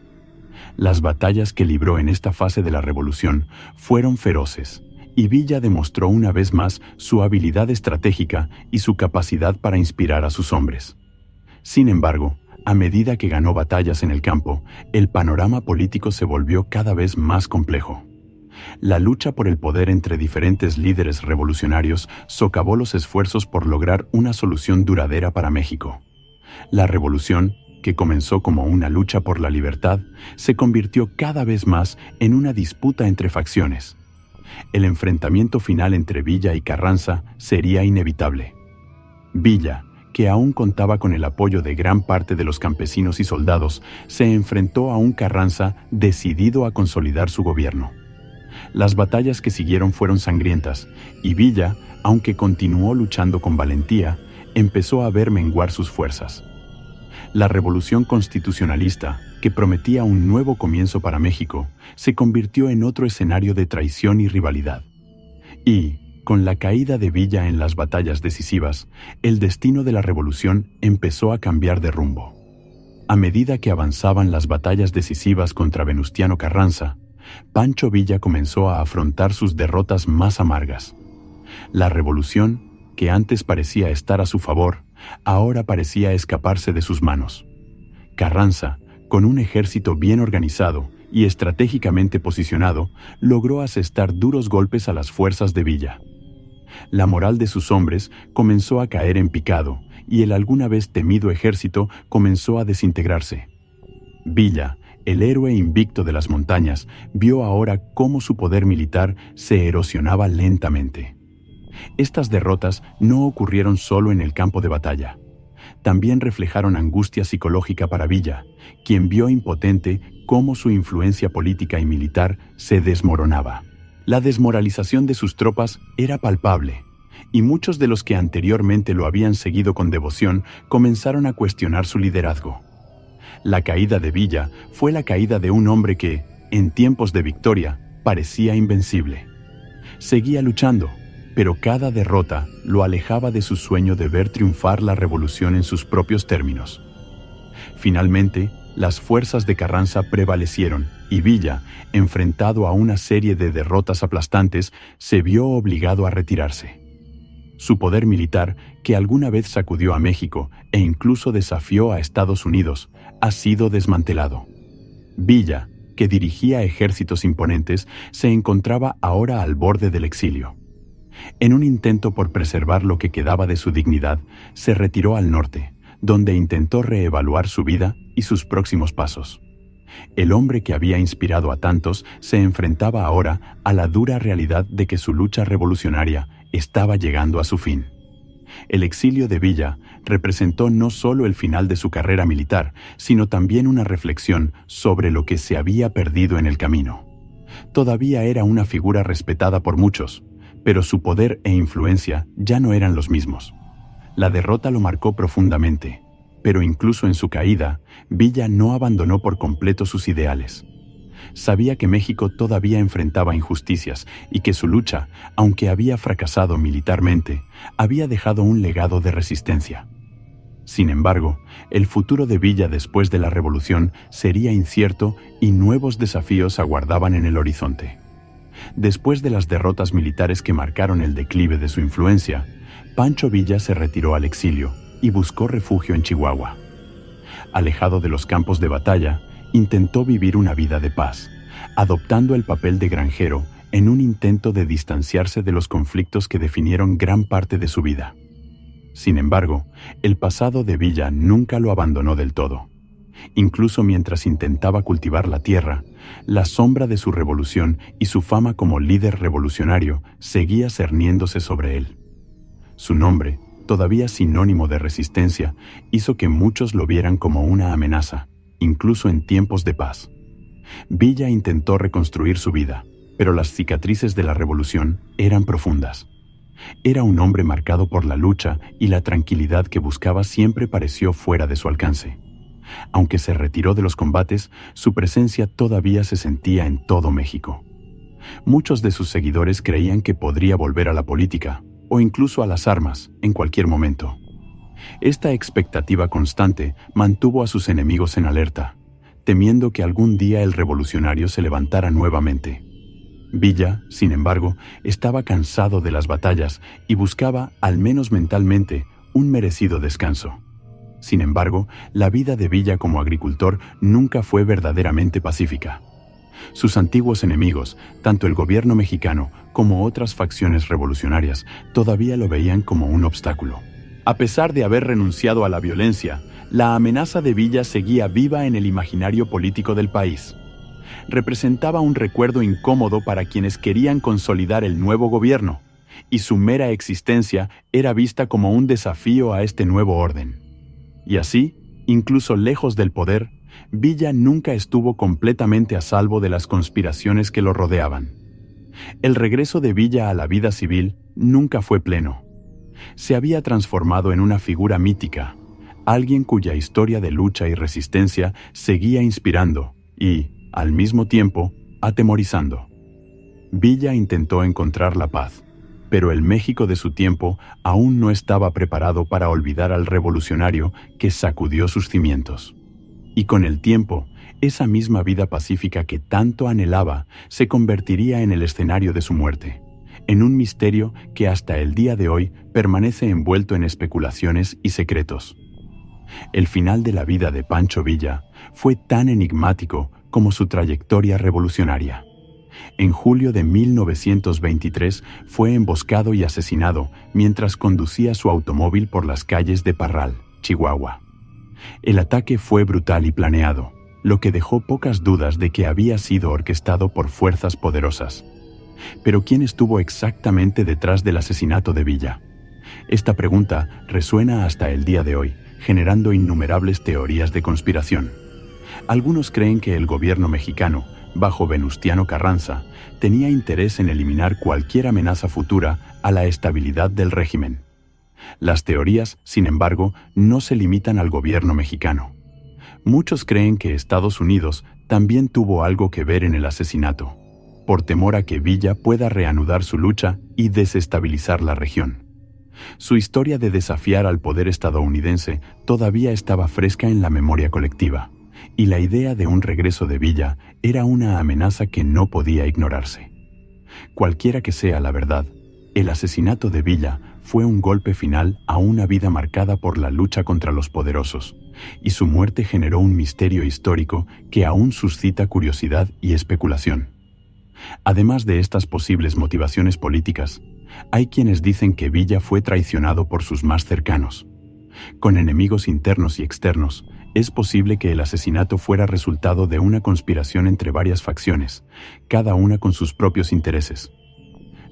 A: Las batallas que libró en esta fase de la revolución fueron feroces, y Villa demostró una vez más su habilidad estratégica y su capacidad para inspirar a sus hombres. Sin embargo, a medida que ganó batallas en el campo, el panorama político se volvió cada vez más complejo. La lucha por el poder entre diferentes líderes revolucionarios socavó los esfuerzos por lograr una solución duradera para México. La revolución, que comenzó como una lucha por la libertad, se convirtió cada vez más en una disputa entre facciones. El enfrentamiento final entre Villa y Carranza sería inevitable. Villa, que aún contaba con el apoyo de gran parte de los campesinos y soldados, se enfrentó a un Carranza decidido a consolidar su gobierno. Las batallas que siguieron fueron sangrientas, y Villa, aunque continuó luchando con valentía, empezó a ver menguar sus fuerzas. La revolución constitucionalista, que prometía un nuevo comienzo para México, se convirtió en otro escenario de traición y rivalidad. Y, con la caída de Villa en las batallas decisivas, el destino de la revolución empezó a cambiar de rumbo. A medida que avanzaban las batallas decisivas contra Venustiano Carranza, Pancho Villa comenzó a afrontar sus derrotas más amargas. La revolución, que antes parecía estar a su favor, ahora parecía escaparse de sus manos. Carranza, con un ejército bien organizado y estratégicamente posicionado, logró asestar duros golpes a las fuerzas de Villa. La moral de sus hombres comenzó a caer en picado y el alguna vez temido ejército comenzó a desintegrarse. Villa, el héroe invicto de las montañas, vio ahora cómo su poder militar se erosionaba lentamente. Estas derrotas no ocurrieron solo en el campo de batalla. También reflejaron angustia psicológica para Villa, quien vio impotente cómo su influencia política y militar se desmoronaba. La desmoralización de sus tropas era palpable, y muchos de los que anteriormente lo habían seguido con devoción comenzaron a cuestionar su liderazgo. La caída de Villa fue la caída de un hombre que, en tiempos de victoria, parecía invencible. Seguía luchando, pero cada derrota lo alejaba de su sueño de ver triunfar la revolución en sus propios términos. Finalmente, las fuerzas de Carranza prevalecieron y Villa, enfrentado a una serie de derrotas aplastantes, se vio obligado a retirarse. Su poder militar, que alguna vez sacudió a México e incluso desafió a Estados Unidos, ha sido desmantelado. Villa, que dirigía ejércitos imponentes, se encontraba ahora al borde del exilio. En un intento por preservar lo que quedaba de su dignidad, se retiró al norte, donde intentó reevaluar su vida y sus próximos pasos. El hombre que había inspirado a tantos se enfrentaba ahora a la dura realidad de que su lucha revolucionaria estaba llegando a su fin. El exilio de Villa representó no solo el final de su carrera militar, sino también una reflexión sobre lo que se había perdido en el camino. Todavía era una figura respetada por muchos, pero su poder e influencia ya no eran los mismos. La derrota lo marcó profundamente, pero incluso en su caída, Villa no abandonó por completo sus ideales. Sabía que México todavía enfrentaba injusticias y que su lucha, aunque había fracasado militarmente, había dejado un legado de resistencia. Sin embargo, el futuro de Villa después de la revolución sería incierto y nuevos desafíos aguardaban en el horizonte. Después de las derrotas militares que marcaron el declive de su influencia, Pancho Villa se retiró al exilio y buscó refugio en Chihuahua. Alejado de los campos de batalla, intentó vivir una vida de paz, adoptando el papel de granjero en un intento de distanciarse de los conflictos que definieron gran parte de su vida. Sin embargo, el pasado de Villa nunca lo abandonó del todo. Incluso mientras intentaba cultivar la tierra, la sombra de su revolución y su fama como líder revolucionario seguía cerniéndose sobre él. Su nombre, todavía sinónimo de resistencia, hizo que muchos lo vieran como una amenaza, incluso en tiempos de paz. Villa intentó reconstruir su vida, pero las cicatrices de la revolución eran profundas. Era un hombre marcado por la lucha y la tranquilidad que buscaba siempre pareció fuera de su alcance. Aunque se retiró de los combates, su presencia todavía se sentía en todo México. Muchos de sus seguidores creían que podría volver a la política, o incluso a las armas, en cualquier momento. Esta expectativa constante mantuvo a sus enemigos en alerta, temiendo que algún día el revolucionario se levantara nuevamente. Villa, sin embargo, estaba cansado de las batallas y buscaba, al menos mentalmente, un merecido descanso. Sin embargo, la vida de Villa como agricultor nunca fue verdaderamente pacífica. Sus antiguos enemigos, tanto el gobierno mexicano como otras facciones revolucionarias, todavía lo veían como un obstáculo. A pesar de haber renunciado a la violencia, la amenaza de Villa seguía viva en el imaginario político del país. Representaba un recuerdo incómodo para quienes querían consolidar el nuevo gobierno, y su mera existencia era vista como un desafío a este nuevo orden. Y así, incluso lejos del poder, Villa nunca estuvo completamente a salvo de las conspiraciones que lo rodeaban. El regreso de Villa a la vida civil nunca fue pleno. Se había transformado en una figura mítica, alguien cuya historia de lucha y resistencia seguía inspirando y, al mismo tiempo, atemorizando. Villa intentó encontrar la paz, pero el México de su tiempo aún no estaba preparado para olvidar al revolucionario que sacudió sus cimientos. Y con el tiempo, esa misma vida pacífica que tanto anhelaba se convertiría en el escenario de su muerte, en un misterio que hasta el día de hoy permanece envuelto en especulaciones y secretos. El final de la vida de Pancho Villa fue tan enigmático como su trayectoria revolucionaria. En julio de 1923 fue emboscado y asesinado mientras conducía su automóvil por las calles de Parral, Chihuahua. El ataque fue brutal y planeado, lo que dejó pocas dudas de que había sido orquestado por fuerzas poderosas. Pero ¿quién estuvo exactamente detrás del asesinato de Villa? Esta pregunta resuena hasta el día de hoy, generando innumerables teorías de conspiración. Algunos creen que el gobierno mexicano, bajo Venustiano Carranza, tenía interés en eliminar cualquier amenaza futura a la estabilidad del régimen. Las teorías, sin embargo, no se limitan al gobierno mexicano. Muchos creen que Estados Unidos también tuvo algo que ver en el asesinato, por temor a que Villa pueda reanudar su lucha y desestabilizar la región. Su historia de desafiar al poder estadounidense todavía estaba fresca en la memoria colectiva, y la idea de un regreso de Villa era una amenaza que no podía ignorarse. Cualquiera que sea la verdad, el asesinato de Villa fue un golpe final a una vida marcada por la lucha contra los poderosos, y su muerte generó un misterio histórico que aún suscita curiosidad y especulación. Además de estas posibles motivaciones políticas, hay quienes dicen que Villa fue traicionado por sus más cercanos. Con enemigos internos y externos, es posible que el asesinato fuera resultado de una conspiración entre varias facciones, cada una con sus propios intereses.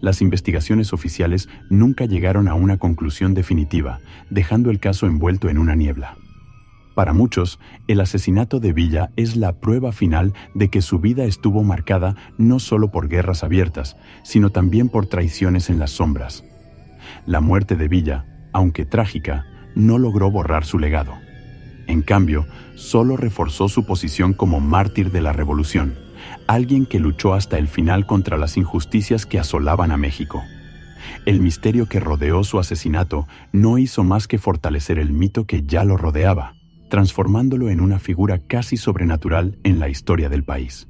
A: Las investigaciones oficiales nunca llegaron a una conclusión definitiva, dejando el caso envuelto en una niebla. Para muchos, el asesinato de Villa es la prueba final de que su vida estuvo marcada no solo por guerras abiertas, sino también por traiciones en las sombras. La muerte de Villa, aunque trágica, no logró borrar su legado. En cambio, solo reforzó su posición como mártir de la revolución, alguien que luchó hasta el final contra las injusticias que asolaban a México. El misterio que rodeó su asesinato no hizo más que fortalecer el mito que ya lo rodeaba, transformándolo en una figura casi sobrenatural en la historia del país.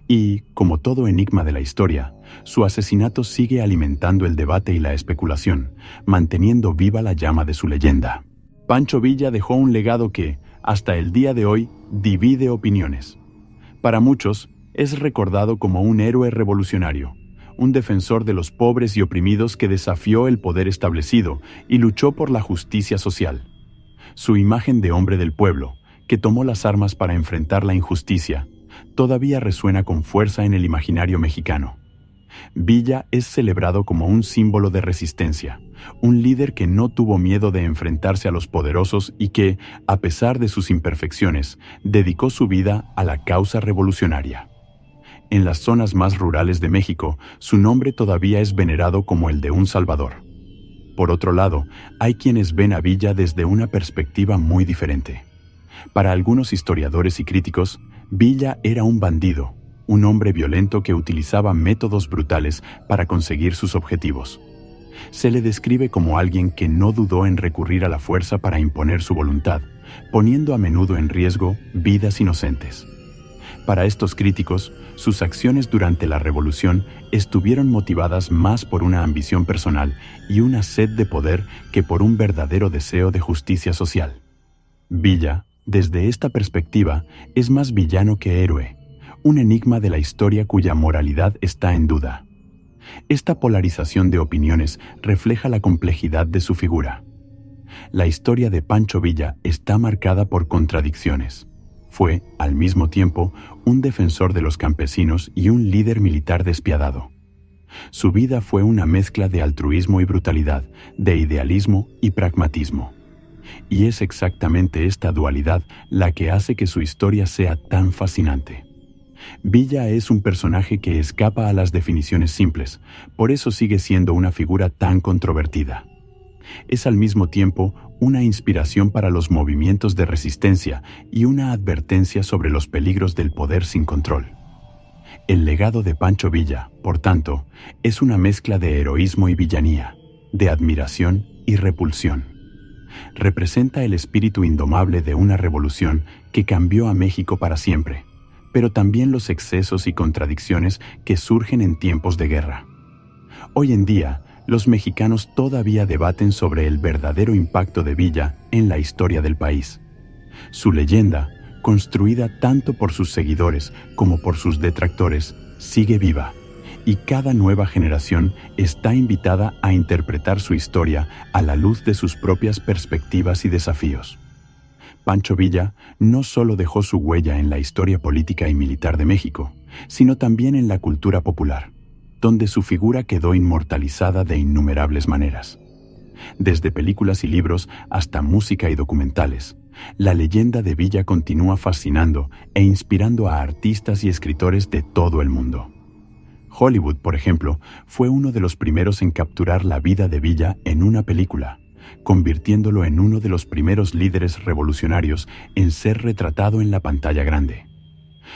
A: Y, como todo enigma de la historia, su asesinato sigue alimentando el debate y la especulación, manteniendo viva la llama de su leyenda. Pancho Villa dejó un legado que, hasta el día de hoy, divide opiniones. Para muchos, es recordado como un héroe revolucionario, un defensor de los pobres y oprimidos que desafió el poder establecido y luchó por la justicia social. Su imagen de hombre del pueblo, que tomó las armas para enfrentar la injusticia, todavía resuena con fuerza en el imaginario mexicano. Villa es celebrado como un símbolo de resistencia, un líder que no tuvo miedo de enfrentarse a los poderosos y que, a pesar de sus imperfecciones, dedicó su vida a la causa revolucionaria. En las zonas más rurales de México, su nombre todavía es venerado como el de un salvador. Por otro lado, hay quienes ven a Villa desde una perspectiva muy diferente. Para algunos historiadores y críticos, Villa era un bandido, un hombre violento que utilizaba métodos brutales para conseguir sus objetivos. Se le describe como alguien que no dudó en recurrir a la fuerza para imponer su voluntad, poniendo a menudo en riesgo vidas inocentes. Para estos críticos, sus acciones durante la revolución estuvieron motivadas más por una ambición personal y una sed de poder que por un verdadero deseo de justicia social. Villa, desde esta perspectiva, es más villano que héroe, un enigma de la historia cuya moralidad está en duda. Esta polarización de opiniones refleja la complejidad de su figura. La historia de Pancho Villa está marcada por contradicciones. Fue, al mismo tiempo, un defensor de los campesinos y un líder militar despiadado. Su vida fue una mezcla de altruismo y brutalidad, de idealismo y pragmatismo. Y es exactamente esta dualidad la que hace que su historia sea tan fascinante. Villa es un personaje que escapa a las definiciones simples, por eso sigue siendo una figura tan controvertida. Es al mismo tiempo una inspiración para los movimientos de resistencia y una advertencia sobre los peligros del poder sin control. El legado de Pancho Villa, por tanto, es una mezcla de heroísmo y villanía, de admiración y repulsión. Representa el espíritu indomable de una revolución que cambió a México para siempre, pero también los excesos y contradicciones que surgen en tiempos de guerra. Hoy en día, los mexicanos todavía debaten sobre el verdadero impacto de Villa en la historia del país. Su leyenda, construida tanto por sus seguidores como por sus detractores, sigue viva, y cada nueva generación está invitada a interpretar su historia a la luz de sus propias perspectivas y desafíos. Pancho Villa no solo dejó su huella en la historia política y militar de México, sino también en la cultura popular, donde su figura quedó inmortalizada de innumerables maneras. Desde películas y libros hasta música y documentales, la leyenda de Villa continúa fascinando e inspirando a artistas y escritores de todo el mundo. Hollywood, por ejemplo, fue uno de los primeros en capturar la vida de Villa en una película, convirtiéndolo en uno de los primeros líderes revolucionarios en ser retratado en la pantalla grande.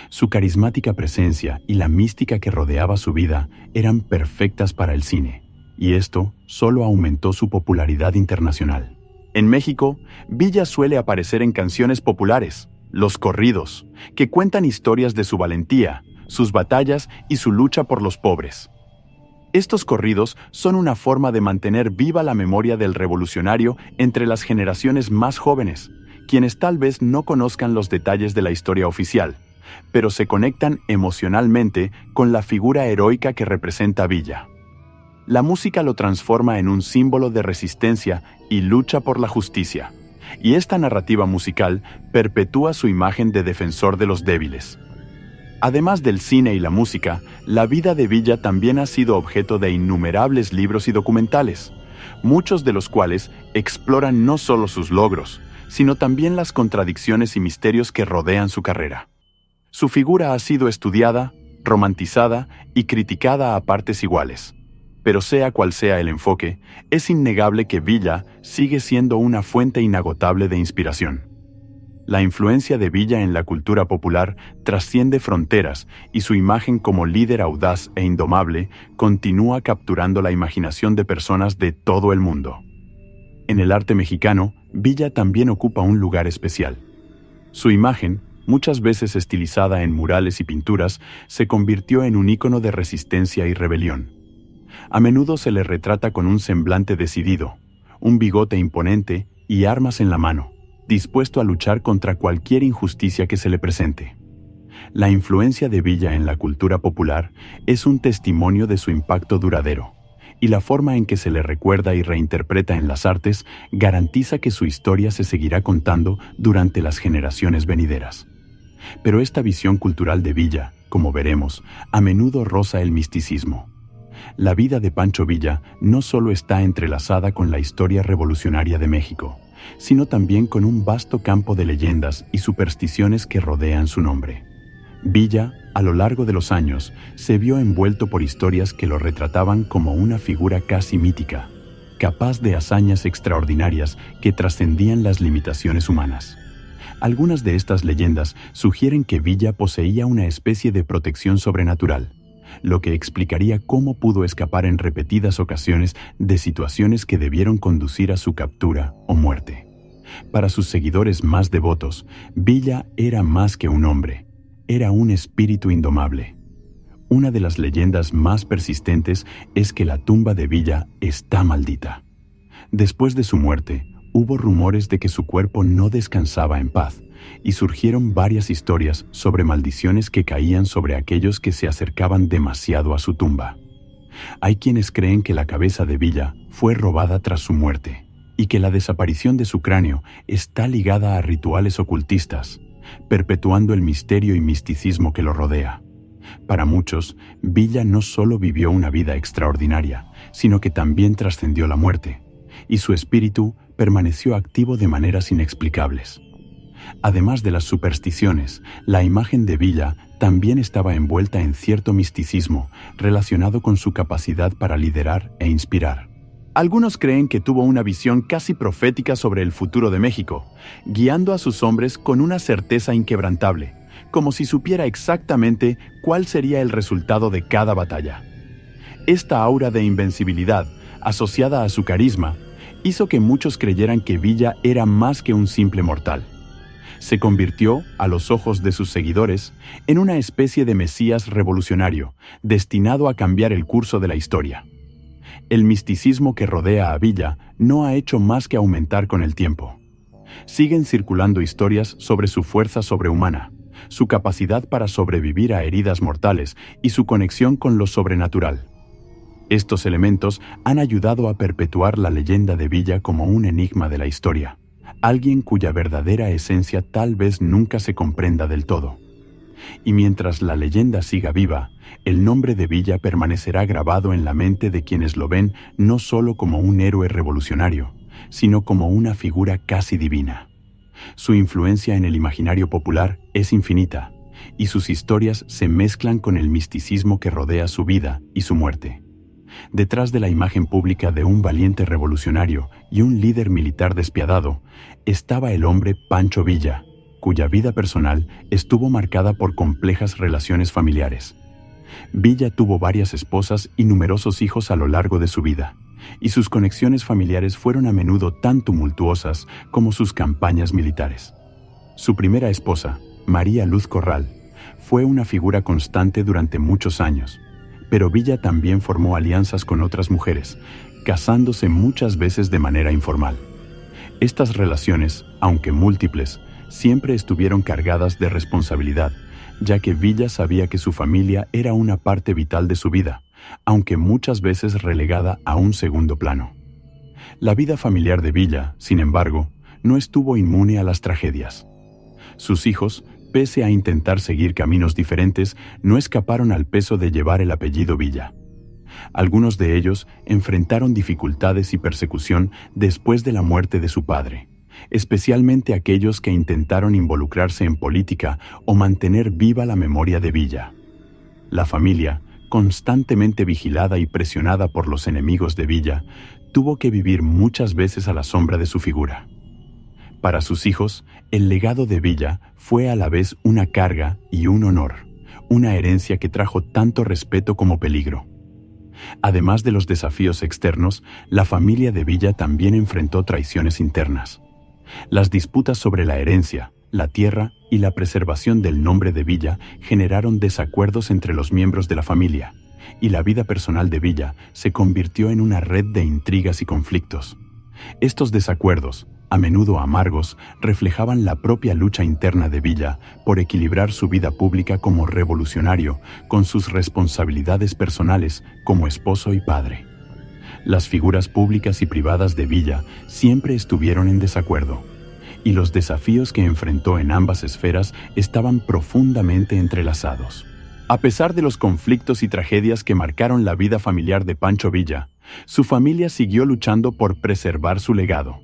A: Su carismática presencia y la mística que rodeaba su vida eran perfectas para el cine, y esto solo aumentó su popularidad internacional. En México, Villa suele aparecer en canciones populares, los corridos, que cuentan historias de su valentía, sus batallas y su lucha por los pobres. Estos corridos son una forma de mantener viva la memoria del revolucionario entre las generaciones más jóvenes, quienes tal vez no conozcan los detalles de la historia oficial, pero se conectan emocionalmente con la figura heroica que representa Villa. La música lo transforma en un símbolo de resistencia y lucha por la justicia, y esta narrativa musical perpetúa su imagen de defensor de los débiles. Además del cine y la música, la vida de Villa también ha sido objeto de innumerables libros y documentales, muchos de los cuales exploran no solo sus logros, sino también las contradicciones y misterios que rodean su carrera. Su figura ha sido estudiada, romantizada y criticada a partes iguales. Pero sea cual sea el enfoque, es innegable que Villa sigue siendo una fuente inagotable de inspiración. La influencia de Villa en la cultura popular trasciende fronteras y su imagen como líder audaz e indomable continúa capturando la imaginación de personas de todo el mundo. En el arte mexicano, Villa también ocupa un lugar especial. Su imagen, muchas veces estilizada en murales y pinturas, se convirtió en un ícono de resistencia y rebelión. A menudo se le retrata con un semblante decidido, un bigote imponente y armas en la mano, dispuesto a luchar contra cualquier injusticia que se le presente. La influencia de Villa en la cultura popular es un testimonio de su impacto duradero, y la forma en que se le recuerda y reinterpreta en las artes garantiza que su historia se seguirá contando durante las generaciones venideras. Pero esta visión cultural de Villa, como veremos, a menudo roza el misticismo. La vida de Pancho Villa no solo está entrelazada con la historia revolucionaria de México, sino también con un vasto campo de leyendas y supersticiones que rodean su nombre. Villa, a lo largo de los años, se vio envuelto por historias que lo retrataban como una figura casi mítica, capaz de hazañas extraordinarias que trascendían las limitaciones humanas. Algunas de estas leyendas sugieren que Villa poseía una especie de protección sobrenatural, lo que explicaría cómo pudo escapar en repetidas ocasiones de situaciones que debieron conducir a su captura o muerte. Para sus seguidores más devotos, Villa era más que un hombre, era un espíritu indomable. Una de las leyendas más persistentes es que la tumba de Villa está maldita. Después de su muerte, hubo rumores de que su cuerpo no descansaba en paz, y surgieron varias historias sobre maldiciones que caían sobre aquellos que se acercaban demasiado a su tumba. Hay quienes creen que la cabeza de Villa fue robada tras su muerte, y que la desaparición de su cráneo está ligada a rituales ocultistas, perpetuando el misterio y misticismo que lo rodea. Para muchos, Villa no solo vivió una vida extraordinaria, sino que también trascendió la muerte, y su espíritu permaneció activo de maneras inexplicables. Además de las supersticiones, la imagen de Villa también estaba envuelta en cierto misticismo relacionado con su capacidad para liderar e inspirar. Algunos creen que tuvo una visión casi profética sobre el futuro de México, guiando a sus hombres con una certeza inquebrantable, como si supiera exactamente cuál sería el resultado de cada batalla. Esta aura de invencibilidad, asociada a su carisma, hizo que muchos creyeran que Villa era más que un simple mortal. Se convirtió, a los ojos de sus seguidores, en una especie de mesías revolucionario, destinado a cambiar el curso de la historia. El misticismo que rodea a Villa no ha hecho más que aumentar con el tiempo. Siguen circulando historias sobre su fuerza sobrehumana, su capacidad para sobrevivir a heridas mortales y su conexión con lo sobrenatural. Estos elementos han ayudado a perpetuar la leyenda de Villa como un enigma de la historia, alguien cuya verdadera esencia tal vez nunca se comprenda del todo. Y mientras la leyenda siga viva, el nombre de Villa permanecerá grabado en la mente de quienes lo ven no solo como un héroe revolucionario, sino como una figura casi divina. Su influencia en el imaginario popular es infinita, y sus historias se mezclan con el misticismo que rodea su vida y su muerte. Detrás de la imagen pública de un valiente revolucionario y un líder militar despiadado, estaba el hombre Pancho Villa, cuya vida personal estuvo marcada por complejas relaciones familiares. Villa tuvo varias esposas y numerosos hijos a lo largo de su vida, y sus conexiones familiares fueron a menudo tan tumultuosas como sus campañas militares. Su primera esposa, María Luz Corral, fue una figura constante durante muchos años, pero Villa también formó alianzas con otras mujeres, casándose muchas veces de manera informal. Estas relaciones, aunque múltiples, siempre estuvieron cargadas de responsabilidad, ya que Villa sabía que su familia era una parte vital de su vida, aunque muchas veces relegada a un segundo plano. La vida familiar de Villa, sin embargo, no estuvo inmune a las tragedias. Sus hijos, pese a intentar seguir caminos diferentes, no escaparon al peso de llevar el apellido Villa. Algunos de ellos enfrentaron dificultades y persecución después de la muerte de su padre, especialmente aquellos que intentaron involucrarse en política o mantener viva la memoria de Villa. La familia, constantemente vigilada y presionada por los enemigos de Villa, tuvo que vivir muchas veces a la sombra de su figura. Para sus hijos, el legado de Villa fue a la vez una carga y un honor, una herencia que trajo tanto respeto como peligro. Además de los desafíos externos, la familia de Villa también enfrentó traiciones internas. Las disputas sobre la herencia, la tierra y la preservación del nombre de Villa generaron desacuerdos entre los miembros de la familia, y la vida personal de Villa se convirtió en una red de intrigas y conflictos. Estos desacuerdos, a menudo amargos, reflejaban la propia lucha interna de Villa por equilibrar su vida pública como revolucionario con sus responsabilidades personales como esposo y padre. Las figuras públicas y privadas de Villa siempre estuvieron en desacuerdo, y los desafíos que enfrentó en ambas esferas estaban profundamente entrelazados. A pesar de los conflictos y tragedias que marcaron la vida familiar de Pancho Villa, su familia siguió luchando por preservar su legado.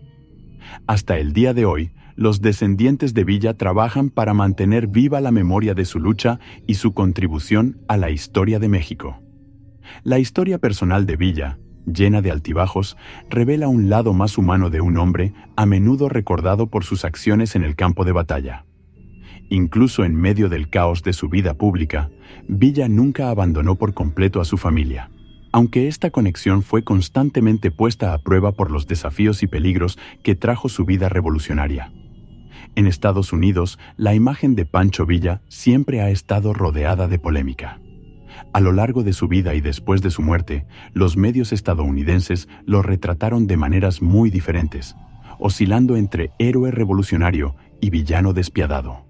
A: Hasta el día de hoy, los descendientes de Villa trabajan para mantener viva la memoria de su lucha y su contribución a la historia de México. La historia personal de Villa, llena de altibajos, revela un lado más humano de un hombre a menudo recordado por sus acciones en el campo de batalla. Incluso en medio del caos de su vida pública, Villa nunca abandonó por completo a su familia, aunque esta conexión fue constantemente puesta a prueba por los desafíos y peligros que trajo su vida revolucionaria. En Estados Unidos, la imagen de Pancho Villa siempre ha estado rodeada de polémica. A lo largo de su vida y después de su muerte, los medios estadounidenses lo retrataron de maneras muy diferentes, oscilando entre héroe revolucionario y villano despiadado.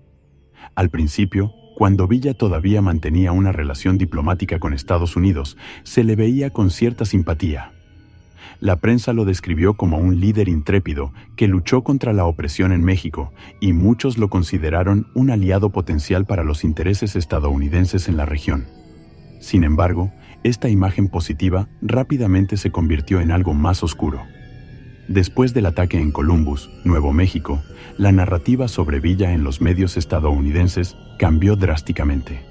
A: Al principio, cuando Villa todavía mantenía una relación diplomática con Estados Unidos, se le veía con cierta simpatía. La prensa lo describió como un líder intrépido que luchó contra la opresión en México, y muchos lo consideraron un aliado potencial para los intereses estadounidenses en la región. Sin embargo, esta imagen positiva rápidamente se convirtió en algo más oscuro. Después del ataque en Columbus, Nuevo México, la narrativa sobre Villa en los medios estadounidenses cambió drásticamente.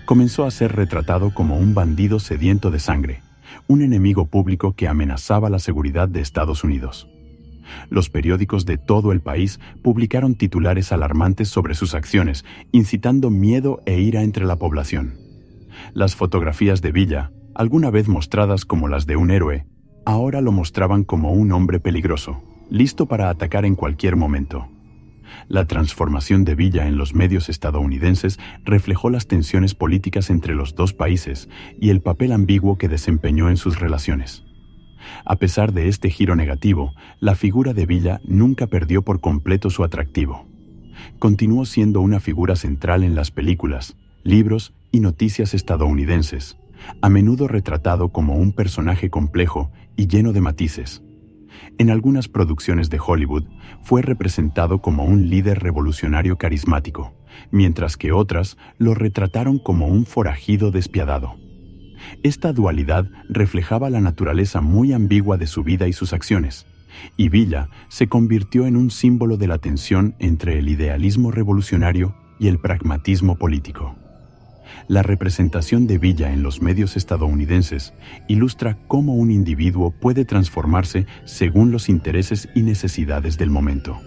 A: Comenzó a ser retratado como un bandido sediento de sangre, un enemigo público que amenazaba la seguridad de Estados Unidos. Los periódicos de todo el país publicaron titulares alarmantes sobre sus acciones, incitando miedo e ira entre la población. Las fotografías de Villa, alguna vez mostradas como las de un héroe, ahora lo mostraban como un hombre peligroso, listo para atacar en cualquier momento. La transformación de Villa en los medios estadounidenses reflejó las tensiones políticas entre los dos países y el papel ambiguo que desempeñó en sus relaciones. A pesar de este giro negativo, la figura de Villa nunca perdió por completo su atractivo. Continuó siendo una figura central en las películas, libros y noticias estadounidenses, a menudo retratado como un personaje complejo y lleno de matices. En algunas producciones de Hollywood fue representado como un líder revolucionario carismático, mientras que otras lo retrataron como un forajido despiadado. Esta dualidad reflejaba la naturaleza muy ambigua de su vida y sus acciones, y Villa se convirtió en un símbolo de la tensión entre el idealismo revolucionario y el pragmatismo político. La representación de Villa en los medios estadounidenses ilustra cómo un individuo puede transformarse según los intereses y necesidades del momento.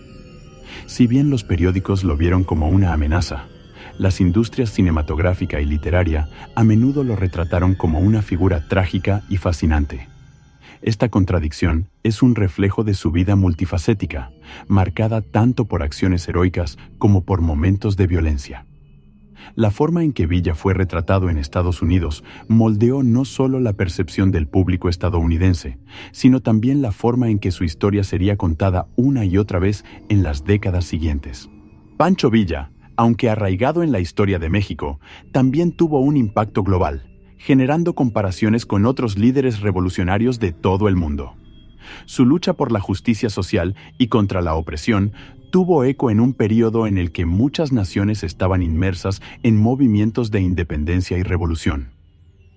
A: Si bien los periódicos lo vieron como una amenaza, las industrias cinematográfica y literaria a menudo lo retrataron como una figura trágica y fascinante. Esta contradicción es un reflejo de su vida multifacética, marcada tanto por acciones heroicas como por momentos de violencia. La forma en que Villa fue retratado en Estados Unidos moldeó no solo la percepción del público estadounidense, sino también la forma en que su historia sería contada una y otra vez en las décadas siguientes. Pancho Villa, aunque arraigado en la historia de México, también tuvo un impacto global, generando comparaciones con otros líderes revolucionarios de todo el mundo. Su lucha por la justicia social y contra la opresión tuvo eco en un período en el que muchas naciones estaban inmersas en movimientos de independencia y revolución.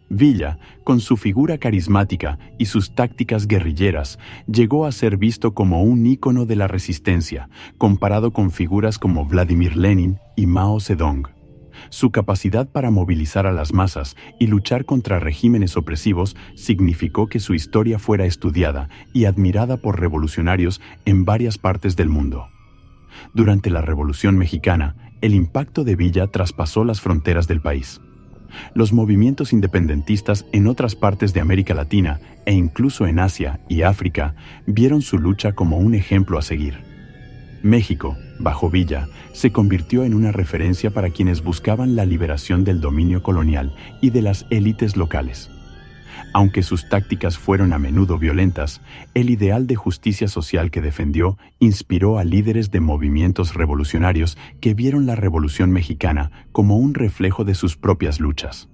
A: Villa, con su figura carismática y sus tácticas guerrilleras, llegó a ser visto como un ícono de la resistencia, comparado con figuras como Vladimir Lenin y Mao Zedong. Su capacidad para movilizar a las masas y luchar contra regímenes opresivos significó que su historia fuera estudiada y admirada por revolucionarios en varias partes del mundo. Durante la Revolución Mexicana, el impacto de Villa traspasó las fronteras del país. Los movimientos independentistas en otras partes de América Latina e incluso en Asia y África vieron su lucha como un ejemplo a seguir. México, bajo Villa, se convirtió en una referencia para quienes buscaban la liberación del dominio colonial y de las élites locales. Aunque sus tácticas fueron a menudo violentas, el ideal de justicia social que defendió inspiró a líderes de movimientos revolucionarios que vieron la Revolución Mexicana como un reflejo de sus propias luchas.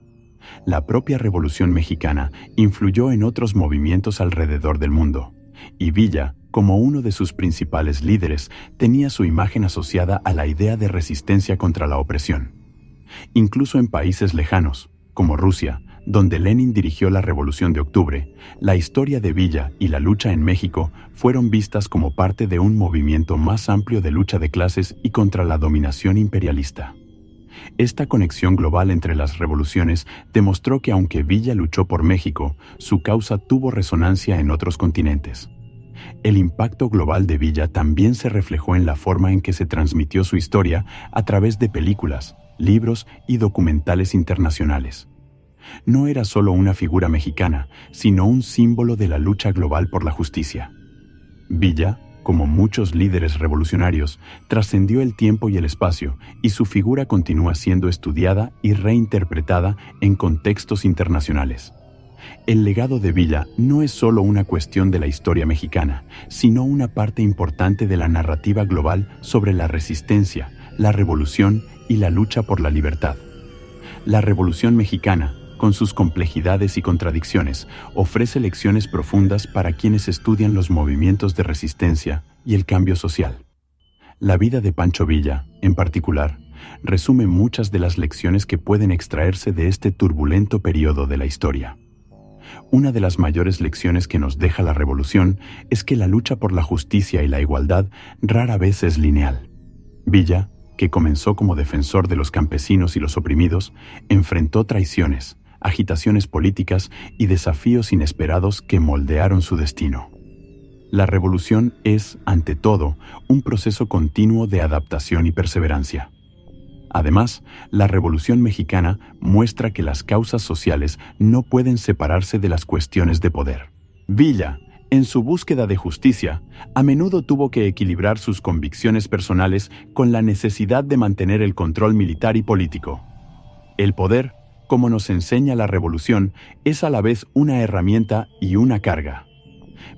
A: La propia Revolución Mexicana influyó en otros movimientos alrededor del mundo, y Villa, como uno de sus principales líderes, tenía su imagen asociada a la idea de resistencia contra la opresión. Incluso en países lejanos, como Rusia, donde Lenin dirigió la Revolución de Octubre, la historia de Villa y la lucha en México fueron vistas como parte de un movimiento más amplio de lucha de clases y contra la dominación imperialista. Esta conexión global entre las revoluciones demostró que aunque Villa luchó por México, su causa tuvo resonancia en otros continentes. El impacto global de Villa también se reflejó en la forma en que se transmitió su historia a través de películas, libros y documentales internacionales. No era solo una figura mexicana, sino un símbolo de la lucha global por la justicia. Villa, como muchos líderes revolucionarios, trascendió el tiempo y el espacio, y su figura continúa siendo estudiada y reinterpretada en contextos internacionales. El legado de Villa no es solo una cuestión de la historia mexicana, sino una parte importante de la narrativa global sobre la resistencia, la revolución y la lucha por la libertad. La Revolución Mexicana, con sus complejidades y contradicciones, ofrece lecciones profundas para quienes estudian los movimientos de resistencia y el cambio social. La vida de Pancho Villa, en particular, resume muchas de las lecciones que pueden extraerse de este turbulento periodo de la historia. Una de las mayores lecciones que nos deja la revolución es que la lucha por la justicia y la igualdad rara vez es lineal. Villa, que comenzó como defensor de los campesinos y los oprimidos, enfrentó traiciones, agitaciones políticas y desafíos inesperados que moldearon su destino. La revolución es, ante todo, un proceso continuo de adaptación y perseverancia. Además, la Revolución Mexicana muestra que las causas sociales no pueden separarse de las cuestiones de poder. Villa, en su búsqueda de justicia, a menudo tuvo que equilibrar sus convicciones personales con la necesidad de mantener el control militar y político. El poder, como nos enseña la revolución, es a la vez una herramienta y una carga.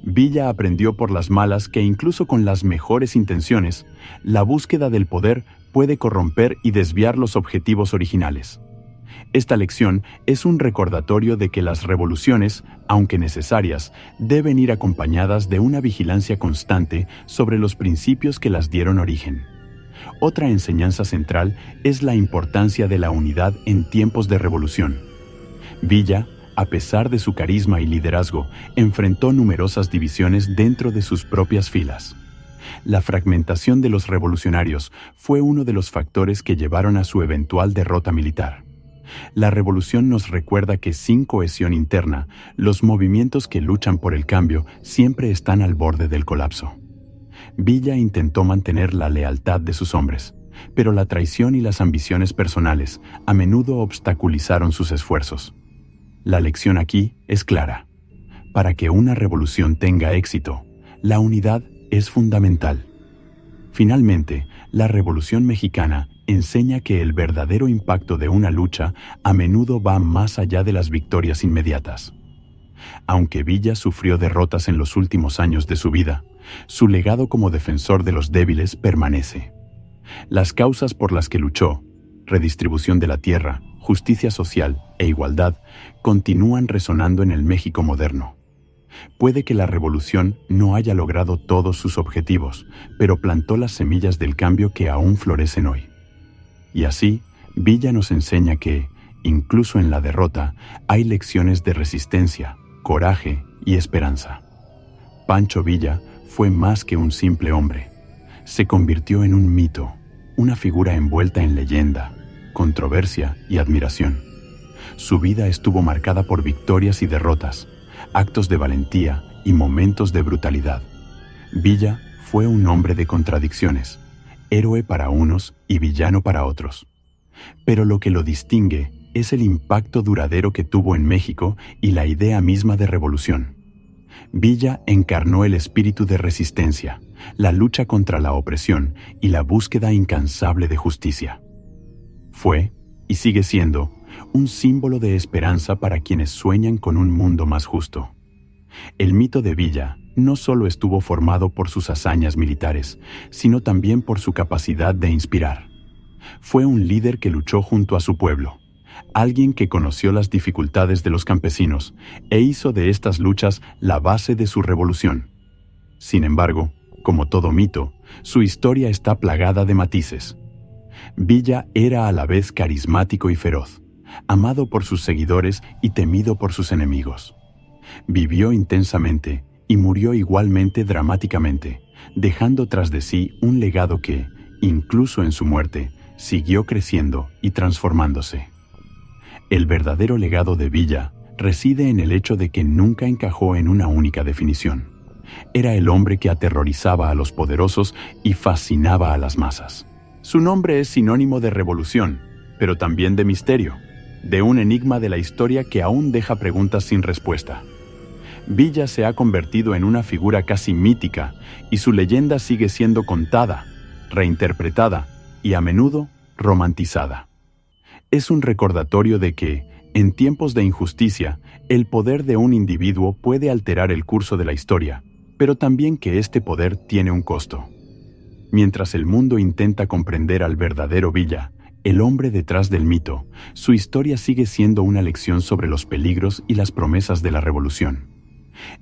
A: Villa aprendió por las malas que incluso con las mejores intenciones, la búsqueda del poder puede corromper y desviar los objetivos originales. Esta lección es un recordatorio de que las revoluciones, aunque necesarias, deben ir acompañadas de una vigilancia constante sobre los principios que las dieron origen. Otra enseñanza central es la importancia de la unidad en tiempos de revolución. Villa, a pesar de su carisma y liderazgo, enfrentó numerosas divisiones dentro de sus propias filas. La fragmentación de los revolucionarios fue uno de los factores que llevaron a su eventual derrota militar. La revolución nos recuerda que sin cohesión interna, los movimientos que luchan por el cambio siempre están al borde del colapso. Villa intentó mantener la lealtad de sus hombres, pero la traición y las ambiciones personales a menudo obstaculizaron sus esfuerzos. La lección aquí es clara. Para que una revolución tenga éxito, la unidad es fundamental. Finalmente, la Revolución Mexicana enseña que el verdadero impacto de una lucha a menudo va más allá de las victorias inmediatas. Aunque Villa sufrió derrotas en los últimos años de su vida, su legado como defensor de los débiles permanece. Las causas por las que luchó, redistribución de la tierra, justicia social e igualdad, continúan resonando en el México moderno. Puede que la revolución no haya logrado todos sus objetivos, pero plantó las semillas del cambio que aún florecen hoy. Y así, Villa nos enseña que, incluso en la derrota, hay lecciones de resistencia, coraje y esperanza. Pancho Villa fue más que un simple hombre. Se convirtió en un mito, una figura envuelta en leyenda, controversia y admiración. Su vida estuvo marcada por victorias y derrotas, actos de valentía y momentos de brutalidad. Villa fue un hombre de contradicciones, héroe para unos y villano para otros. Pero lo que lo distingue es el impacto duradero que tuvo en México y la idea misma de revolución. Villa encarnó el espíritu de resistencia, la lucha contra la opresión y la búsqueda incansable de justicia. Fue, y sigue siendo, un símbolo de esperanza para quienes sueñan con un mundo más justo. El mito de Villa no solo estuvo formado por sus hazañas militares, sino también por su capacidad de inspirar. Fue un líder que luchó junto a su pueblo, alguien que conoció las dificultades de los campesinos e hizo de estas luchas la base de su revolución. Sin embargo, como todo mito, su historia está plagada de matices. Villa era a la vez carismático y feroz, amado por sus seguidores y temido por sus enemigos. Vivió intensamente y murió igualmente dramáticamente, dejando tras de sí un legado que, incluso en su muerte, siguió creciendo y transformándose. El verdadero legado de Villa reside en el hecho de que nunca encajó en una única definición. Era el hombre que aterrorizaba a los poderosos y fascinaba a las masas. Su nombre es sinónimo de revolución, pero también de misterio, de un enigma de la historia que aún deja preguntas sin respuesta. Villa se ha convertido en una figura casi mítica y su leyenda sigue siendo contada, reinterpretada y a menudo romantizada. Es un recordatorio de que, en tiempos de injusticia, el poder de un individuo puede alterar el curso de la historia, pero también que este poder tiene un costo. Mientras el mundo intenta comprender al verdadero Villa, el hombre detrás del mito, su historia sigue siendo una lección sobre los peligros y las promesas de la revolución.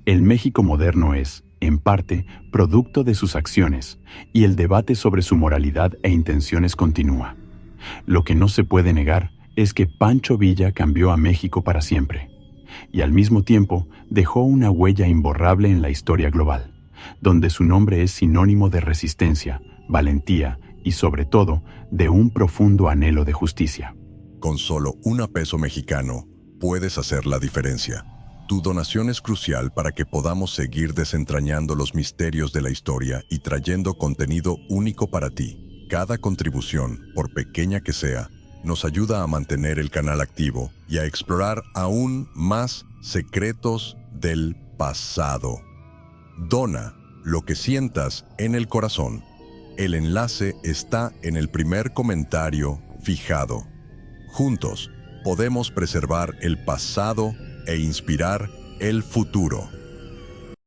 A: El México moderno es, en parte, producto de sus acciones, y el debate sobre su moralidad e intenciones continúa. Lo que no se puede negar es que Pancho Villa cambió a México para siempre, y al mismo tiempo dejó una huella imborrable en la historia global, donde su nombre es sinónimo de resistencia, valentía y, sobre todo, de un profundo anhelo de justicia.
B: Con solo $1 peso mexicano, puedes hacer la diferencia. Tu donación es crucial para que podamos seguir desentrañando los misterios de la historia y trayendo contenido único para ti. Cada contribución, por pequeña que sea, nos ayuda a mantener el canal activo y a explorar aún más secretos del pasado. Dona lo que sientas en el corazón. El enlace está en el primer comentario fijado. Juntos, podemos preservar el pasado e inspirar el futuro.